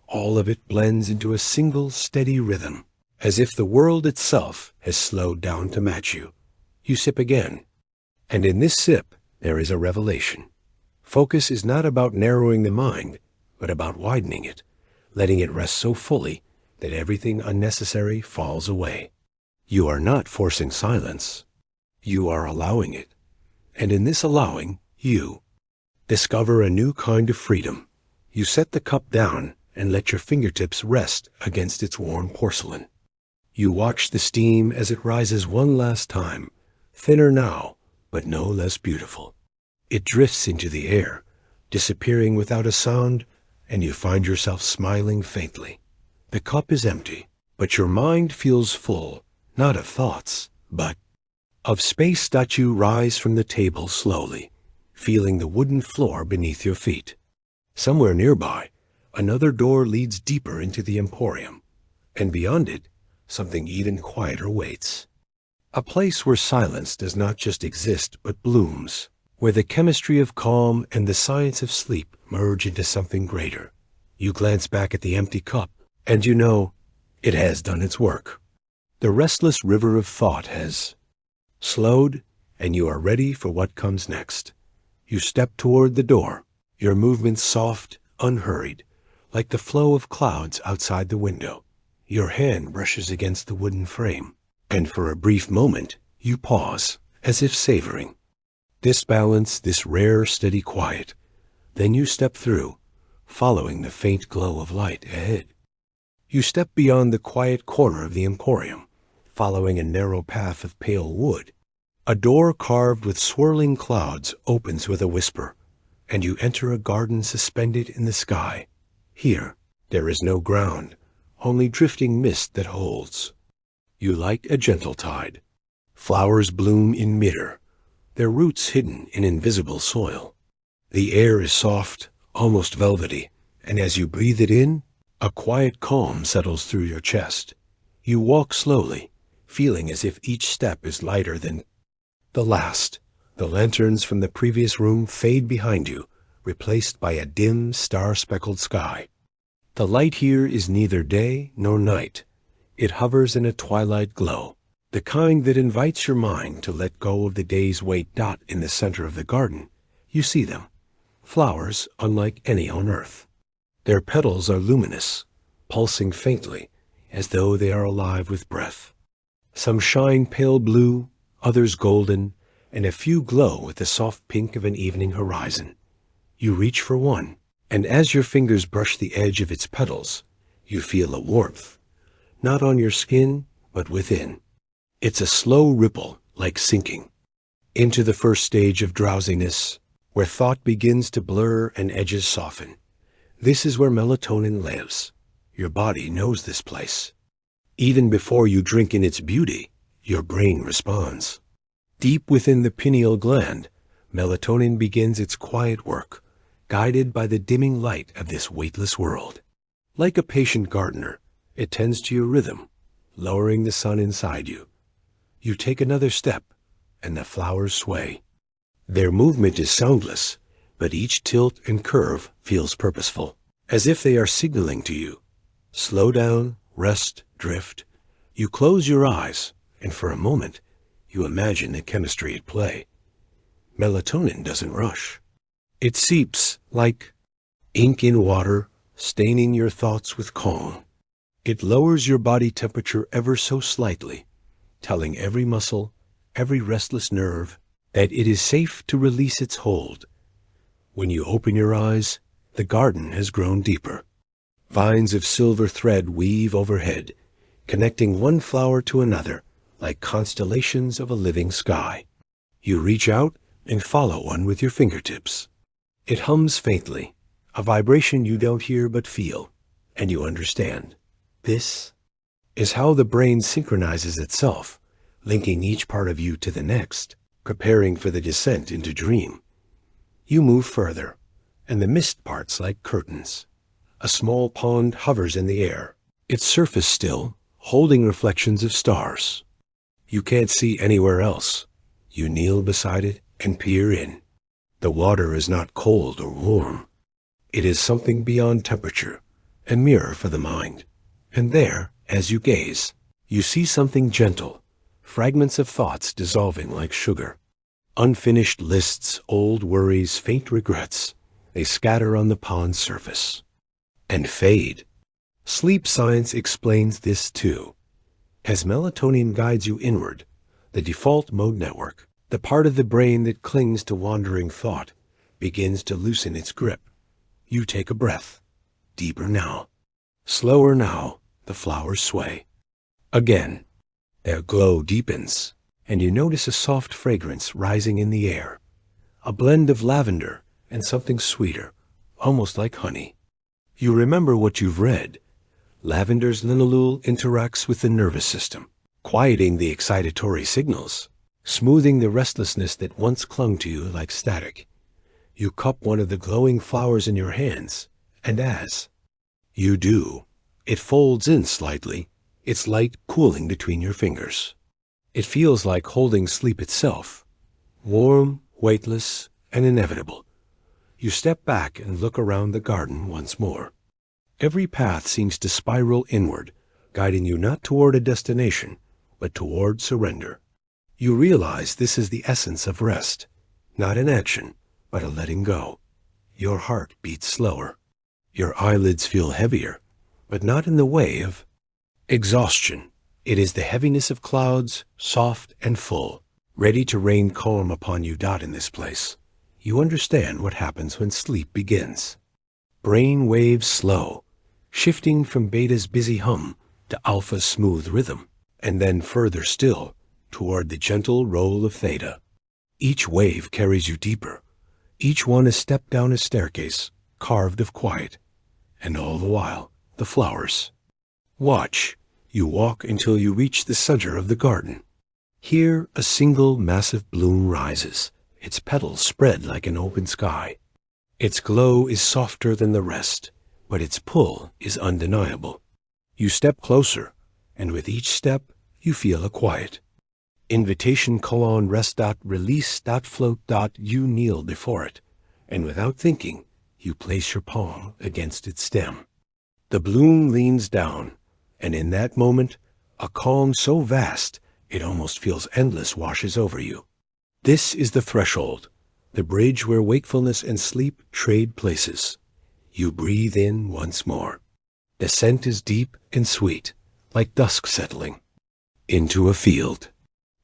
All of it blends into a single steady rhythm, as if the world itself has slowed down to match you. You sip again, and in this sip there is a revelation. Focus is not about narrowing the mind, but about widening it, letting it rest so fully that everything unnecessary falls away. You are not forcing silence. You are allowing it. And in this allowing, you discover a new kind of freedom. You set the cup down and let your fingertips rest against its warm porcelain. You watch the steam as it rises one last time, thinner now, but no less beautiful. It drifts into the air, disappearing without a sound, and you find yourself smiling faintly. The cup is empty, but your mind feels full, not of thoughts, but of space. You rise from the table slowly, feeling the wooden floor beneath your feet. Somewhere nearby, another door leads deeper into the emporium, and beyond it, something even quieter waits. A place where silence does not just exist but blooms, where the chemistry of calm and the science of sleep merge into something greater. You glance back at the empty cup, and you know it has done its work. The restless river of thought has slowed, and you are ready for what comes next. You step toward the door, your movements soft, unhurried, like the flow of clouds outside the window. Your hand brushes against the wooden frame, and for a brief moment you pause, as if savoring this balance, this rare, steady quiet. Then you step through, following the faint glow of light ahead. You step beyond the quiet corner of the emporium, following a narrow path of pale wood. A door carved with swirling clouds opens with a whisper, and you enter a garden suspended in the sky. Here, there is no ground, only drifting mist that holds. You like a gentle tide. Flowers bloom in midair, their roots hidden in invisible soil. The air is soft, almost velvety, and as you breathe it in, a quiet calm settles through your chest. You walk slowly, feeling as if each step is lighter than the last. The lanterns from the previous room fade behind you, replaced by a dim, star-speckled sky. The light here is neither day nor night. It hovers in a twilight glow, the kind that invites your mind to let go of the day's weight. In the center of the garden, you see them, flowers unlike any on earth. Their petals are luminous, pulsing faintly, as though they are alive with breath. Some shine pale blue, others golden, and a few glow with the soft pink of an evening horizon. You reach for one, and as your fingers brush the edge of its petals, you feel a warmth, not on your skin, but within. It's a slow ripple, like sinking into the first stage of drowsiness, where thought begins to blur and edges soften. This is where melatonin lives. Your body knows this place. Even before you drink in its beauty, your brain responds. Deep within the pineal gland, melatonin begins its quiet work, guided by the dimming light of this weightless world. Like a patient gardener, it tends to your rhythm, lowering the sun inside you. You take another step, and the flowers sway. Their movement is soundless, but each tilt and curve feels purposeful, as if they are signaling to you. Slow down, rest, drift. You close your eyes, and for a moment, you imagine the chemistry at play. Melatonin doesn't rush. It seeps like ink in water, staining your thoughts with calm. It lowers your body temperature ever so slightly, telling every muscle, every restless nerve, that it is safe to release its hold. When you open your eyes, the garden has grown deeper. Vines of silver thread weave overhead, connecting one flower to another like constellations of a living sky. You reach out and follow one with your fingertips. It hums faintly, a vibration you don't hear but feel, and you understand. This is how the brain synchronizes itself, linking each part of you to the next, preparing for the descent into dream. You move further, and the mist parts like curtains. A small pond hovers in the air, its surface still, holding reflections of stars. You can't see anywhere else. You kneel beside it and peer in. The water is not cold or warm. It is something beyond temperature, a mirror for the mind. And there, as you gaze, you see something gentle, fragments of thoughts dissolving like sugar. Unfinished lists, old worries, faint regrets. They scatter on the pond's surface and fade. Sleep science explains this too. As melatonin guides you inward, the default mode network, the part of the brain that clings to wandering thought, begins to loosen its grip. You take a breath. Deeper now. Slower now, the flowers sway. Again, their glow deepens, and you notice a soft fragrance rising in the air, a blend of lavender and something sweeter, almost like honey. You remember what you've read. Lavender's linalool interacts with the nervous system, quieting the excitatory signals, smoothing the restlessness that once clung to you like static. You cup one of the glowing flowers in your hands, and as you do, it folds in slightly, its light cooling between your fingers. It feels like holding sleep itself, warm, weightless, and inevitable. You step back and look around the garden once more. Every path seems to spiral inward, guiding you not toward a destination, but toward surrender. You realize this is the essence of rest, not an action, but a letting go. Your heart beats slower. Your eyelids feel heavier, but not in the way of exhaustion. It is the heaviness of clouds, soft and full, ready to rain calm upon you. In this place, you understand what happens when sleep begins. Brain waves slow, shifting from beta's busy hum to alpha's smooth rhythm, and then further still, toward the gentle roll of theta. Each wave carries you deeper, each one a step down a staircase, carved of quiet, and all the while, the flowers. Watch. You walk until you reach the center of the garden. Here, a single massive bloom rises, its petals spread like an open sky. Its glow is softer than the rest, but its pull is undeniable. You step closer, and with each step, you feel a quiet. Invitation colon rest dot release dot float dot. You kneel before it, and without thinking, you place your palm against its stem. The bloom leans down, and in that moment, a calm so vast it almost feels endless washes over you. This is the threshold, the bridge where wakefulness and sleep trade places. You breathe in once more. The scent is deep and sweet, like dusk settling into a field.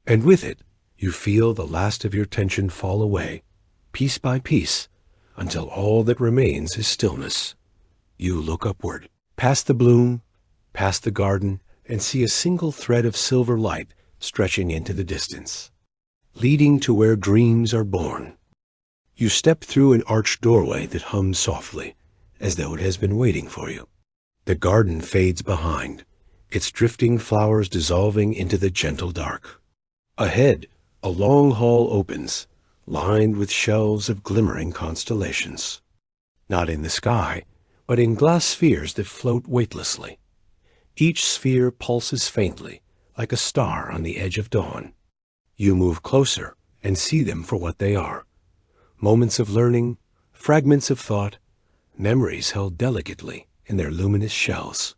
And with it, you feel the last of your tension fall away, piece by piece, until all that remains is stillness. You look upward, past the bloom, past the garden, and see a single thread of silver light stretching into the distance, leading to where dreams are born. You step through an arched doorway that hums softly, as though it has been waiting for you. The garden fades behind, its drifting flowers dissolving into the gentle dark. Ahead, a long hall opens, lined with shelves of glimmering constellations. Not in the sky, but in glass spheres that float weightlessly. Each sphere pulses faintly, like a star on the edge of dawn. You move closer and see them for what they are. Moments of learning, fragments of thought, memories held delicately in their luminous shells.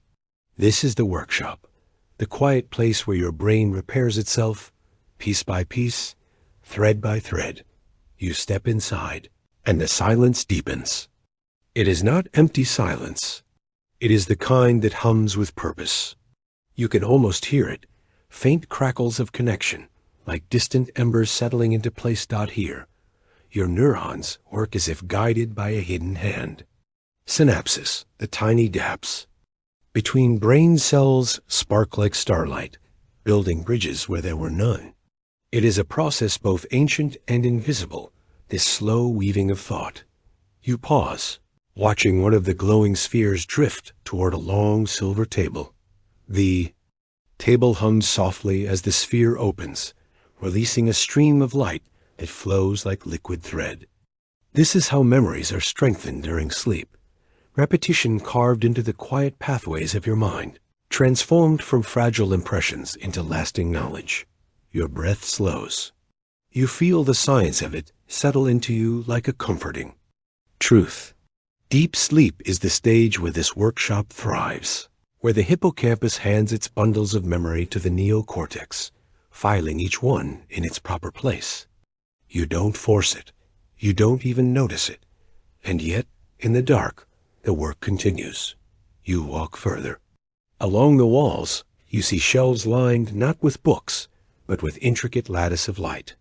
This is the workshop, the quiet place where your brain repairs itself, piece by piece, thread by thread. You step inside, and the silence deepens. It is not empty silence. It is the kind that hums with purpose. You can almost hear it, faint crackles of connection, like distant embers settling into place. Here, your neurons work as if guided by a hidden hand. Synapses, the tiny daps between brain cells, spark like starlight, building bridges where there were none. It is a process both ancient and invisible, this slow weaving of thought. You pause, watching one of the glowing spheres drift toward a long silver table. The table hums softly as the sphere opens, releasing a stream of light that flows like liquid thread. This is how memories are strengthened during sleep. Repetition carved into the quiet pathways of your mind, transformed from fragile impressions into lasting knowledge. Your breath slows. You feel the science of it settle into you like a comforting truth. Deep sleep is the stage where this workshop thrives, where the hippocampus hands its bundles of memory to the neocortex, filing each one in its proper place. You don't force it. You don't even notice it. And yet, in the dark, the work continues. You walk further. Along the walls, you see shelves lined not with books, but with intricate lattice of light.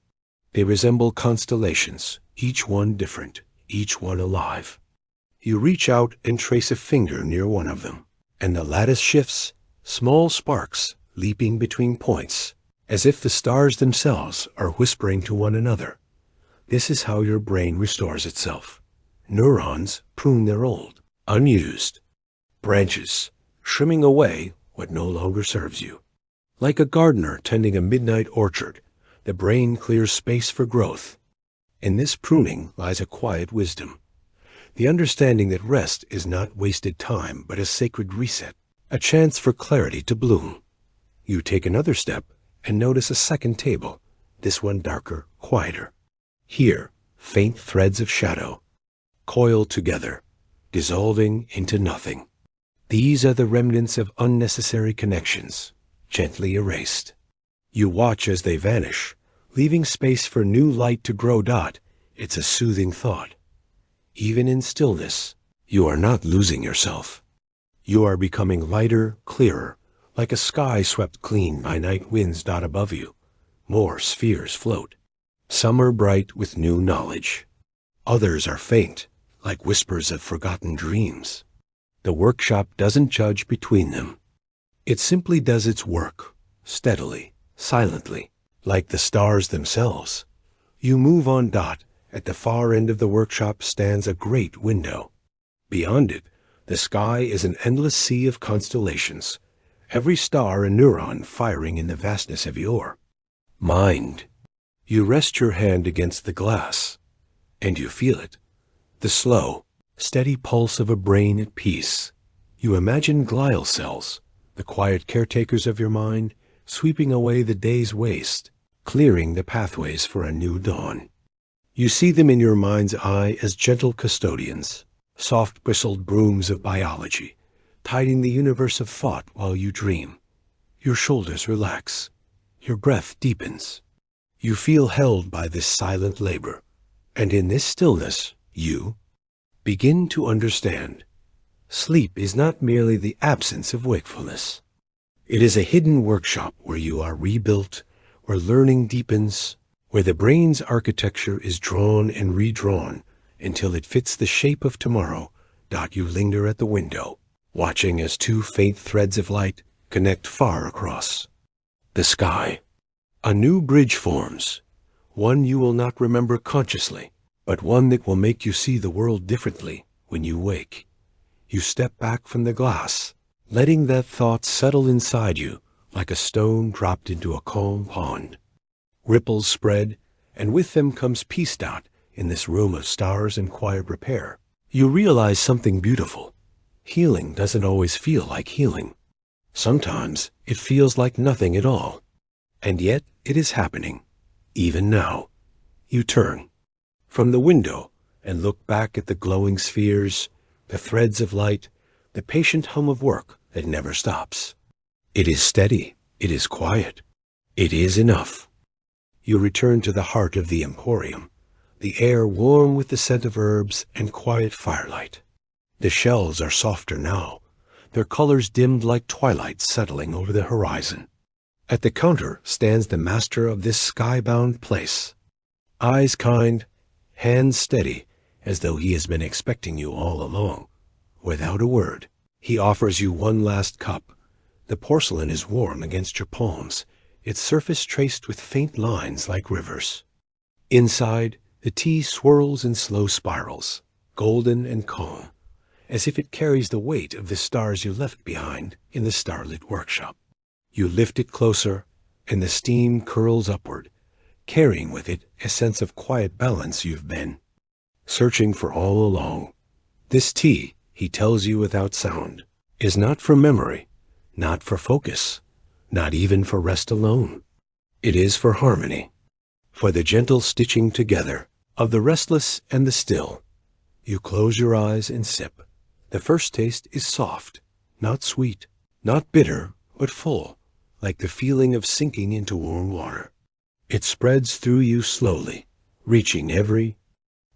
They resemble constellations, each one different, each one alive. You reach out and trace a finger near one of them, and the lattice shifts, small sparks leaping between points, as if the stars themselves are whispering to one another. This is how your brain restores itself. Neurons prune their old, unused branches, trimming away what no longer serves you. Like a gardener tending a midnight orchard, the brain clears space for growth. In this pruning lies a quiet wisdom, the understanding that rest is not wasted time but a sacred reset, a chance for clarity to bloom. You take another step and notice a second table, this one darker, quieter. Here, faint threads of shadow coil together, dissolving into nothing. These are the remnants of unnecessary connections, gently erased. You watch as they vanish, leaving space for new light to grow. It's a soothing thought. Even in stillness, you are not losing yourself. You are becoming lighter, clearer, like a sky swept clean by night winds. Above you, more spheres float. Some are bright with new knowledge. Others are faint, like whispers of forgotten dreams. The workshop doesn't judge between them. It simply does its work, steadily, silently, like the stars themselves. You move on. At the far end of the workshop stands a great window. Beyond it, the sky is an endless sea of constellations, every star a neuron firing in the vastness of your mind. You rest your hand against the glass, and you feel it, the slow, steady pulse of a brain at peace. You imagine glial cells, the quiet caretakers of your mind, sweeping away the day's waste, clearing the pathways for a new dawn. You see them in your mind's eye as gentle custodians, soft bristled brooms of biology, tidying the universe of thought while you dream. Your shoulders relax. Your breath deepens. You feel held by this silent labor, and in this stillness, you begin to understand. Sleep is not merely the absence of wakefulness. It is a hidden workshop where you are rebuilt, where learning deepens, where the brain's architecture is drawn and redrawn until it fits the shape of tomorrow. You linger at the window, watching as two faint threads of light connect far across the sky. A new bridge forms, one you will not remember consciously, but one that will make you see the world differently when you wake. You step back from the glass, letting that thought settle inside you like a stone dropped into a calm pond. Ripples spread, and with them comes peace. In this room of stars and quiet repair, you realize something beautiful. Healing doesn't always feel like healing. Sometimes it feels like nothing at all. And yet it is happening, even now. You turn from the window and look back at the glowing spheres, the threads of light, the patient hum of work that never stops. It is steady. It is quiet. It is enough. You return to the heart of the Emporium, the air warm with the scent of herbs and quiet firelight. The shelves are softer now, their colors dimmed like twilight settling over the horizon. At the counter stands the master of this sky-bound place, eyes kind, hands steady, as though he has been expecting you all along. Without a word, he offers you one last cup. The porcelain is warm against your palms, its surface traced with faint lines like rivers. Inside, the tea swirls in slow spirals, golden and calm, as if it carries the weight of the stars you left behind in the starlit workshop. You lift it closer, and the steam curls upward, carrying with it a sense of quiet balance you've been searching for all along. This tea, he tells you without sound, is not for memory, not for focus, not even for rest alone. It is for harmony, for the gentle stitching together of the restless and the still. You close your eyes and sip. The first taste is soft, not sweet, not bitter, but full, like the feeling of sinking into warm water. It spreads through you slowly, reaching every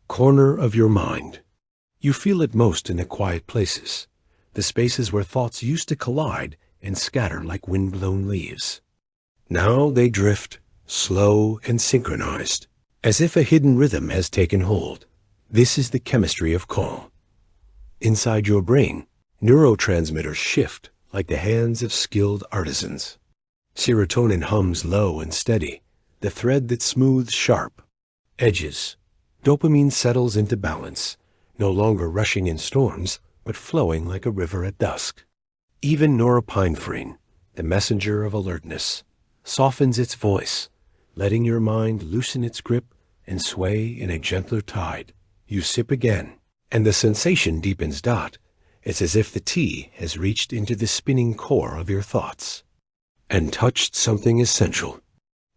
corner of your mind. You feel it most in the quiet places, the spaces where thoughts used to collide and scatter like wind-blown leaves. Now they drift, slow and synchronized, as if a hidden rhythm has taken hold. This is the chemistry of calm. Inside your brain, neurotransmitters shift like the hands of skilled artisans. Serotonin hums low and steady, the thread that smooths sharp edges. Dopamine settles into balance, no longer rushing in storms, but flowing like a river at dusk. Even norepinephrine, the messenger of alertness, softens its voice, letting your mind loosen its grip and sway in a gentler tide. You sip again, and the sensation deepens. It's as if the tea has reached into the spinning core of your thoughts and touched something essential.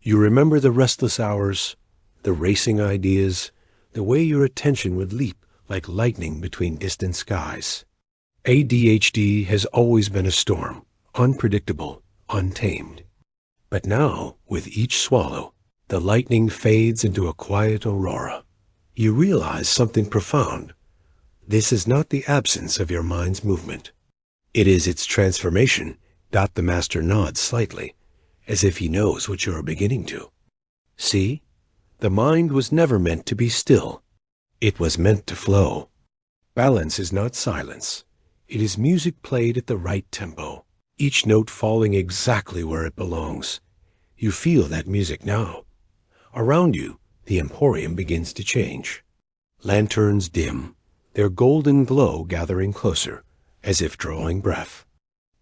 You remember the restless hours, the racing ideas, the way your attention would leap like lightning between distant skies. ADHD has always been a storm, unpredictable, untamed. But now, with each swallow, the lightning fades into a quiet aurora. You realize something profound. This is not the absence of your mind's movement. It is its transformation. The master nods slightly, as if he knows what you are beginning to. See? The mind was never meant to be still. It was meant to flow. Balance is not silence. It is music played at the right tempo, each note falling exactly where it belongs. You feel that music now. Around you, the Emporium begins to change. Lanterns dim, their golden glow gathering closer, as if drawing breath.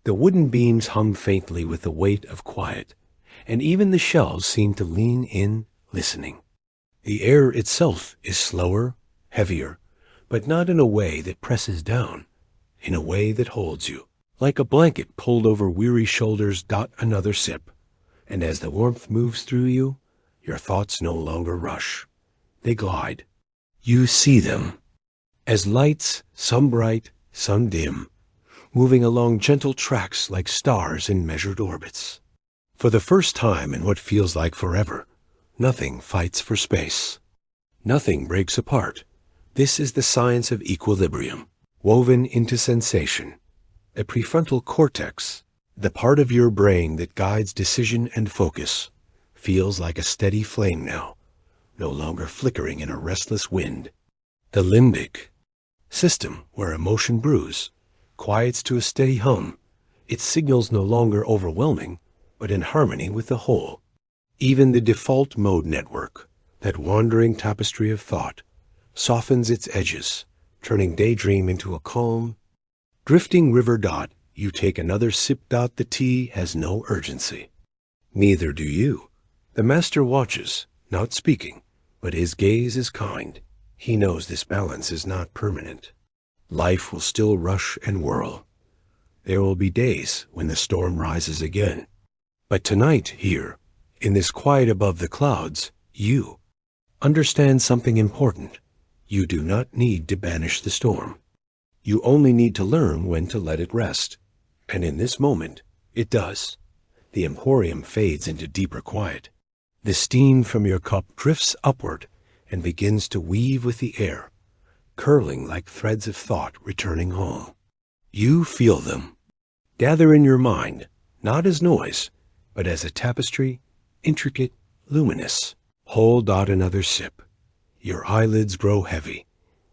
The wooden beams hum faintly with the weight of quiet, and even the shelves seem to lean in, listening. The air itself is slower, heavier, but not in a way that presses down, in a way that holds you. Like a blanket pulled over weary shoulders. Another sip, and as the warmth moves through you, your thoughts no longer rush. They glide. You see them as lights, some bright, some dim, moving along gentle tracks like stars in measured orbits. For the first time in what feels like forever, nothing fights for space. Nothing breaks apart. This is the science of equilibrium, woven into sensation. The prefrontal cortex, the part of your brain that guides decision and focus, feels like a steady flame now, no longer flickering in a restless wind. The limbic system, where emotion brews, quiets to a steady hum, its signals no longer overwhelming, but in harmony with the whole. Even the default mode network, that wandering tapestry of thought, softens its edges, turning daydream into a calm, drifting river. You take another sip. The tea has no urgency. Neither do you. The master watches, not speaking, but his gaze is kind. He knows this balance is not permanent. Life will still rush and whirl. There will be days when the storm rises again. But tonight, here, in this quiet above the clouds, you understand something important. You do not need to banish the storm. You only need to learn when to let it rest. And in this moment, it does. The Emporium fades into deeper quiet. The steam from your cup drifts upward and begins to weave with the air, curling like threads of thought returning home. You feel them gather in your mind, not as noise, but as a tapestry, intricate, luminous. Hold out another sip. Your eyelids grow heavy,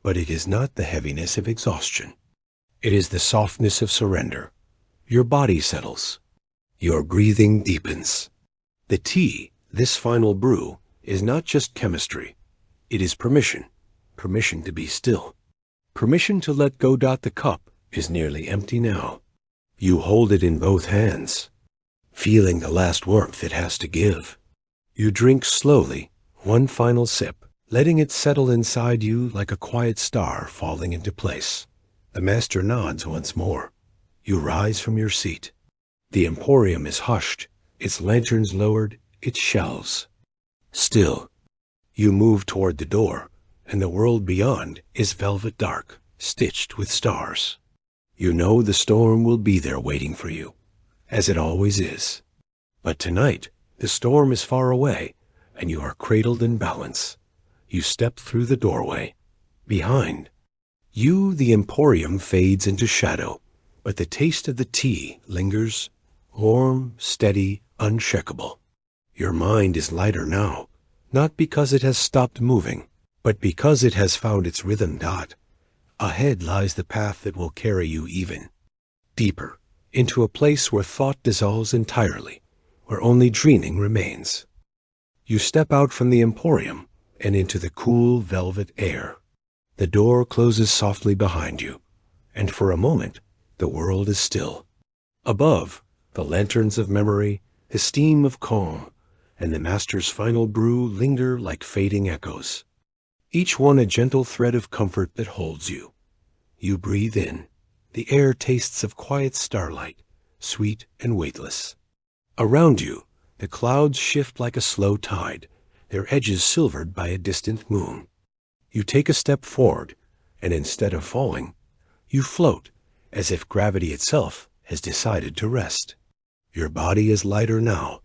but it is not the heaviness of exhaustion. It is the softness of surrender. Your body settles. Your breathing deepens. The tea, this final brew, is not just chemistry. It is permission to be still. Permission to let go. The cup is nearly empty now. You hold it in both hands, feeling the last warmth it has to give. You drink slowly, one final sip, letting it settle inside you like a quiet star falling into place. The master nods once more. You rise from your seat. The Emporium is hushed, its lanterns lowered, its shelves. Still, you move toward the door, and the world beyond is velvet dark, stitched with stars. You know the storm will be there waiting for you, as it always is. But tonight, the storm is far away, and you are cradled in balance. You step through the doorway. Behind you, the Emporium fades into shadow, but the taste of the tea lingers, warm, steady, unshakable. Your mind is lighter now, not because it has stopped moving, but because it has found its rhythm. Ahead lies the path that will carry you even deeper, into a place where thought dissolves entirely, where only dreaming remains. You step out from the Emporium and into the cool velvet air. The door closes softly behind you, and for a moment the world is still. Above, the lanterns of memory, the steam of calm, and the master's final brew linger like fading echoes, each one a gentle thread of comfort that holds you. You breathe in. The air tastes of quiet starlight, sweet and weightless. Around you, the clouds shift like a slow tide, their edges silvered by a distant moon. You take a step forward, and instead of falling, you float, as if gravity itself has decided to rest. Your body is lighter now,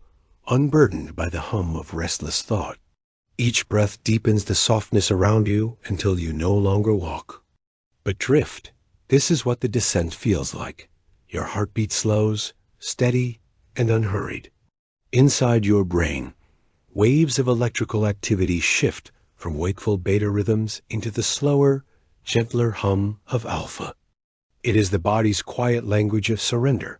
unburdened by the hum of restless thought. Each breath deepens the softness around you until you no longer walk, but drift. This is what the descent feels like. Your heartbeat slows, steady and unhurried. Inside your brain, waves of electrical activity shift from wakeful beta rhythms into the slower, gentler hum of alpha. It is the body's quiet language of surrender,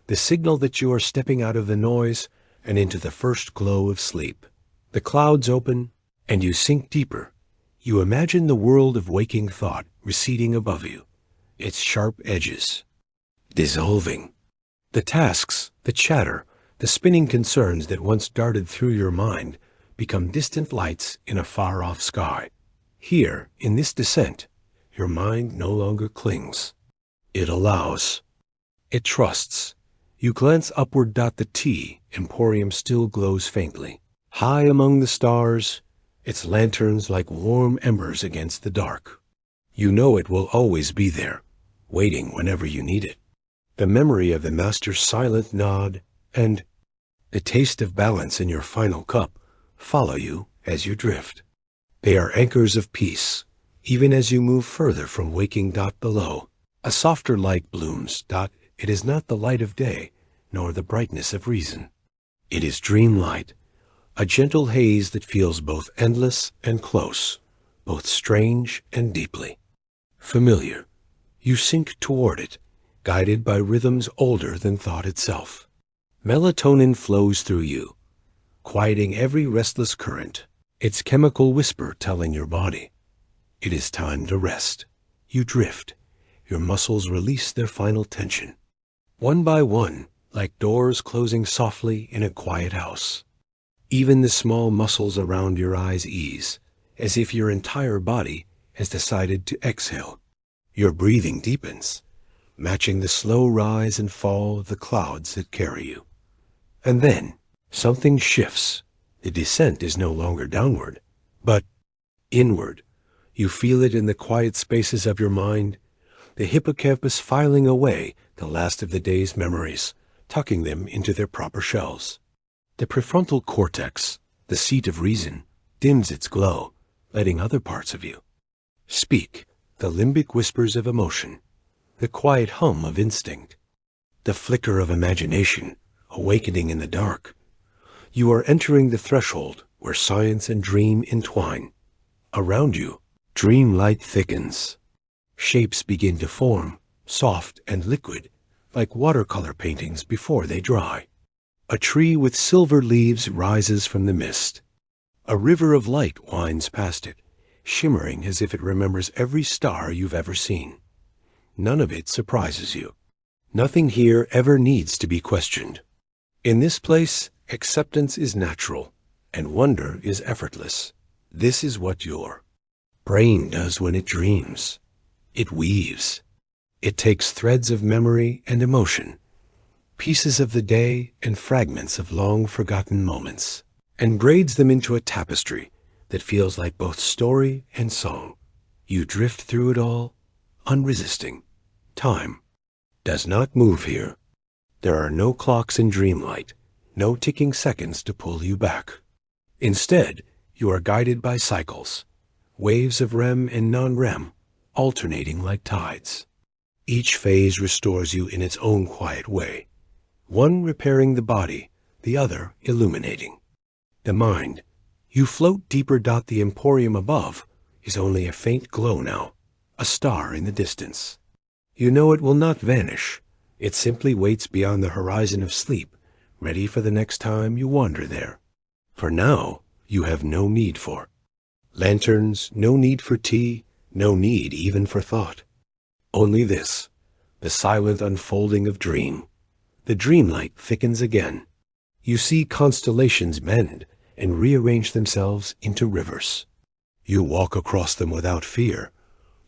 the signal that you are stepping out of the noise and into the first glow of sleep. The clouds open, and you sink deeper. You imagine the world of waking thought receding above you, its sharp edges dissolving. The tasks, the chatter, the spinning concerns that once darted through your mind become distant lights in a far-off sky. Here, in this descent, your mind no longer clings. It allows. It trusts. You glance upward. The tea Emporium still glows faintly. High among the stars, its lanterns like warm embers against the dark. You know it will always be there, waiting whenever you need it. The memory of the master's silent nod and the taste of balance in your final cup follow you as you drift. They are anchors of peace, even as you move further from waking. Below, a softer light blooms. It is not the light of day, nor the brightness of reason. It is dream light, a gentle haze that feels both endless and close, both strange and deeply familiar. You sink toward it, guided by rhythms older than thought itself. Melatonin flows through you, quieting every restless current, its chemical whisper telling your body, it is time to rest. You drift. Your muscles release their final tension. One by one, like doors closing softly in a quiet house. Even the small muscles around your eyes ease, as if your entire body has decided to exhale. Your breathing deepens, matching the slow rise and fall of the clouds that carry you. And then, something shifts. The descent is no longer downward, but inward. You feel it in the quiet spaces of your mind, the hippocampus filing away the last of the day's memories, tucking them into their proper shells. The prefrontal cortex, the seat of reason, dims its glow, letting other parts of you speak, the limbic whispers of emotion, the quiet hum of instinct, the flicker of imagination, awakening in the dark. You are entering the threshold where science and dream entwine. Around you, dream light thickens. Shapes begin to form, soft and liquid, like watercolor paintings before they dry. A tree with silver leaves rises from the mist. A river of light winds past it, shimmering as if it remembers every star you've ever seen. None of it surprises you. Nothing here ever needs to be questioned. In this place, acceptance is natural, and wonder is effortless. This is what your brain does when it dreams. It weaves. It takes threads of memory and emotion, pieces of the day and fragments of long-forgotten moments, and braids them into a tapestry that feels like both story and song. You drift through it all, unresisting. Time does not move here. There are no clocks in dreamlight, no ticking seconds to pull you back. Instead, you are guided by cycles, waves of REM and non-REM, alternating like tides. Each phase restores you in its own quiet way, one repairing the body, the other illuminating the mind. You float deeper. The Emporium above is only a faint glow now, a star in the distance. You know it will not vanish. It simply waits beyond the horizon of sleep, ready for the next time you wander there. For now, you have no need for lanterns, no need for tea, no need even for thought. Only this, the silent unfolding of dream. The dreamlight thickens again. You see constellations bend and rearrange themselves into rivers. You walk across them without fear,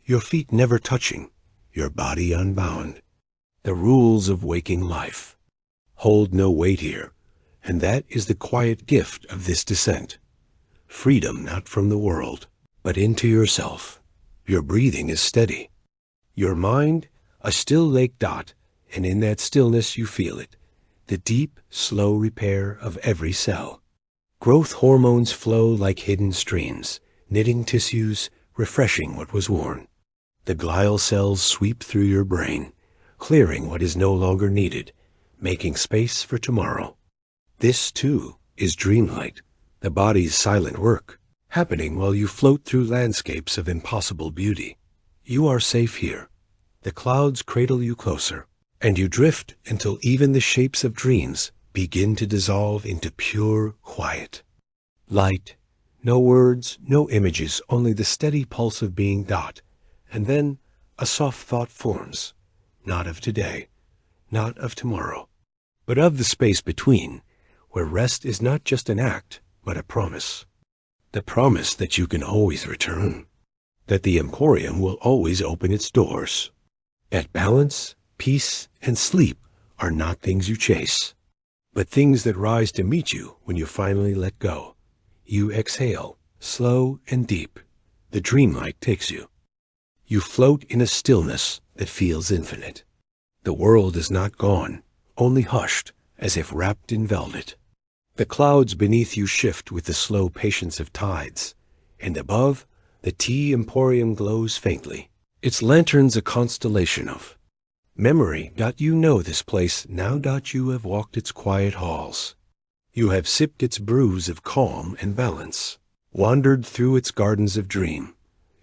your feet never touching, your body unbound. The rules of waking life hold no weight here, and that is the quiet gift of this descent. Freedom not from the world, but into yourself. Your breathing is steady. Your mind, a still lake. And in that stillness you feel it, the deep, slow repair of every cell. Growth hormones flow like hidden streams, knitting tissues, refreshing what was worn. The glial cells sweep through your brain, clearing what is no longer needed, making space for tomorrow. This, too, is dreamlight, the body's silent work, happening while you float through landscapes of impossible beauty. You are safe here. The clouds cradle you closer, and you drift until even the shapes of dreams begin to dissolve into pure quiet. Light, no words, no images, only the steady pulse of being. And then a soft thought forms, not of today, not of tomorrow, but of the space between, where rest is not just an act, but a promise. The promise that you can always return, that the Emporium will always open its doors. That balance, peace, and sleep are not things you chase, but things that rise to meet you when you finally let go. You exhale, slow and deep. The dreamlight takes you. You float in a stillness that feels infinite. The world is not gone, only hushed, as if wrapped in velvet. The clouds beneath you shift with the slow patience of tides, and above, the tea Emporium glows faintly, its lanterns a constellation of memory. You know this place now. You have walked its quiet halls. You have sipped its brews of calm and balance, wandered through its gardens of dream,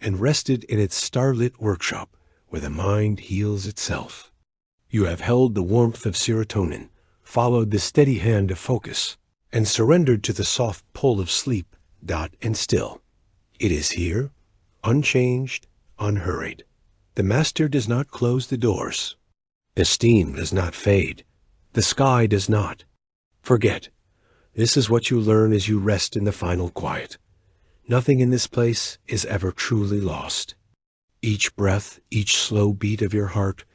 and rested in its starlit workshop where the mind heals itself. You have held the warmth of serotonin, followed the steady hand of focus, and surrendered to the soft pull of sleep. And still, it is here, unchanged, unhurried. The master does not close the doors. The steam does not fade. The sky does not forget. This is what you learn as you rest in the final quiet. Nothing in this place is ever truly lost. Each breath, each slow beat of your heart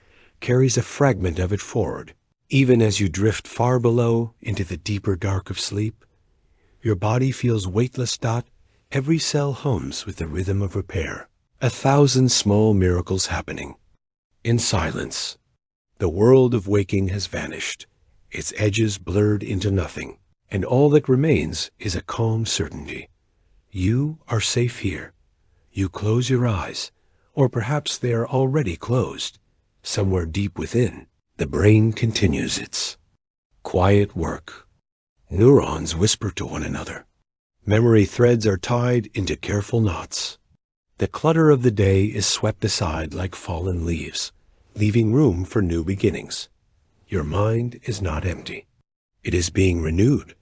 carries a fragment of it forward. Even as you drift far below into the deeper dark of sleep, your body feels weightless. Every cell hums with the rhythm of repair. 1,000 small miracles happening. In silence, the world of waking has vanished, its edges blurred into nothing, and all that remains is a calm certainty. You are safe here. You close your eyes, or perhaps they are already closed. Somewhere deep within, the brain continues its quiet work. Neurons whisper to one another. Memory threads are tied into careful knots. The clutter of the day is swept aside like fallen leaves, leaving room for new beginnings. Your mind is not empty. It is being renewed.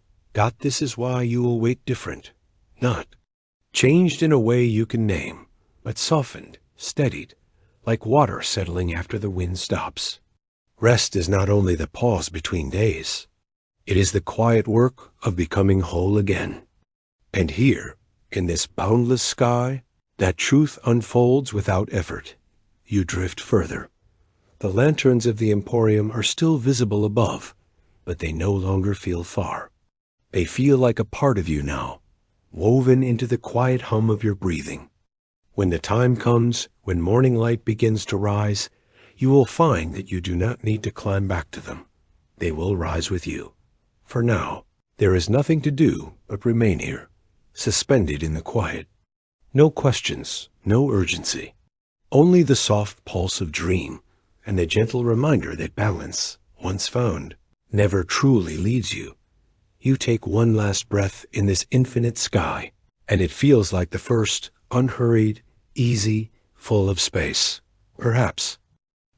This is why you will wake different, not changed in a way you can name, but softened, steadied, like water settling after the wind stops. Rest is not only the pause between days, it is the quiet work of becoming whole again. And here, in this boundless sky, that truth unfolds without effort. You drift further. The lanterns of the Emporium are still visible above, but they no longer feel far. They feel like a part of you now, woven into the quiet hum of your breathing. When the time comes, when morning light begins to rise, you will find that you do not need to climb back to them. They will rise with you. For now, there is nothing to do but remain here, suspended in the quiet. No questions, no urgency. Only the soft pulse of dream and the gentle reminder that balance, once found, never truly leaves you. You take one last breath in this infinite sky, and it feels like the first, unhurried, easy, full of space. Perhaps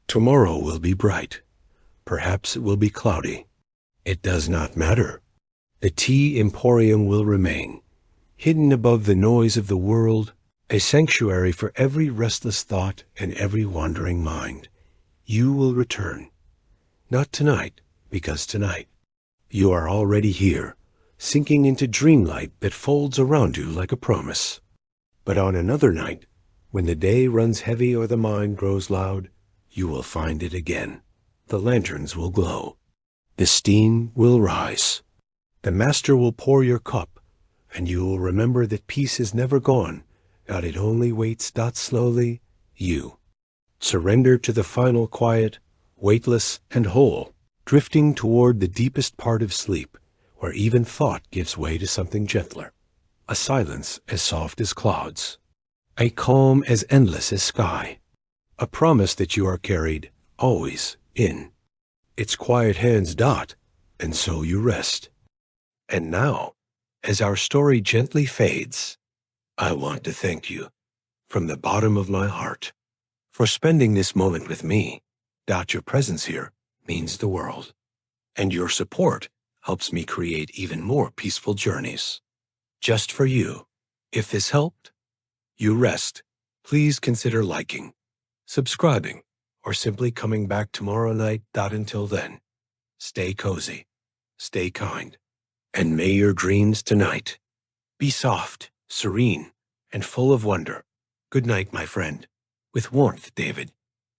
tomorrow will be bright. Perhaps it will be cloudy. It does not matter. The tea emporium will remain, hidden above the noise of the world, a sanctuary for every restless thought and every wandering mind. You will return. Not tonight, because tonight you are already here, sinking into dreamlight that folds around you like a promise. But on another night, when the day runs heavy or the mind grows loud, you will find it again. The lanterns will glow. The steam will rise. The master will pour your cup, and you will remember that peace is never gone, that it only waits. Slowly, you surrender to the final quiet, weightless and whole, drifting toward the deepest part of sleep, where even thought gives way to something gentler, a silence as soft as clouds, a calm as endless as sky, a promise that you are carried always in its quiet hands. And so you rest. And now, as our story gently fades, I want to thank you from the bottom of my heart for spending this moment with me. Your presence here means the world, and your support helps me create even more peaceful journeys. Just for you. If this helped you rest, please consider liking, subscribing, or simply coming back tomorrow night. Until then, stay cozy, stay kind, and may your dreams tonight be soft, serene, and full of wonder. Good night, my friend. With warmth, David.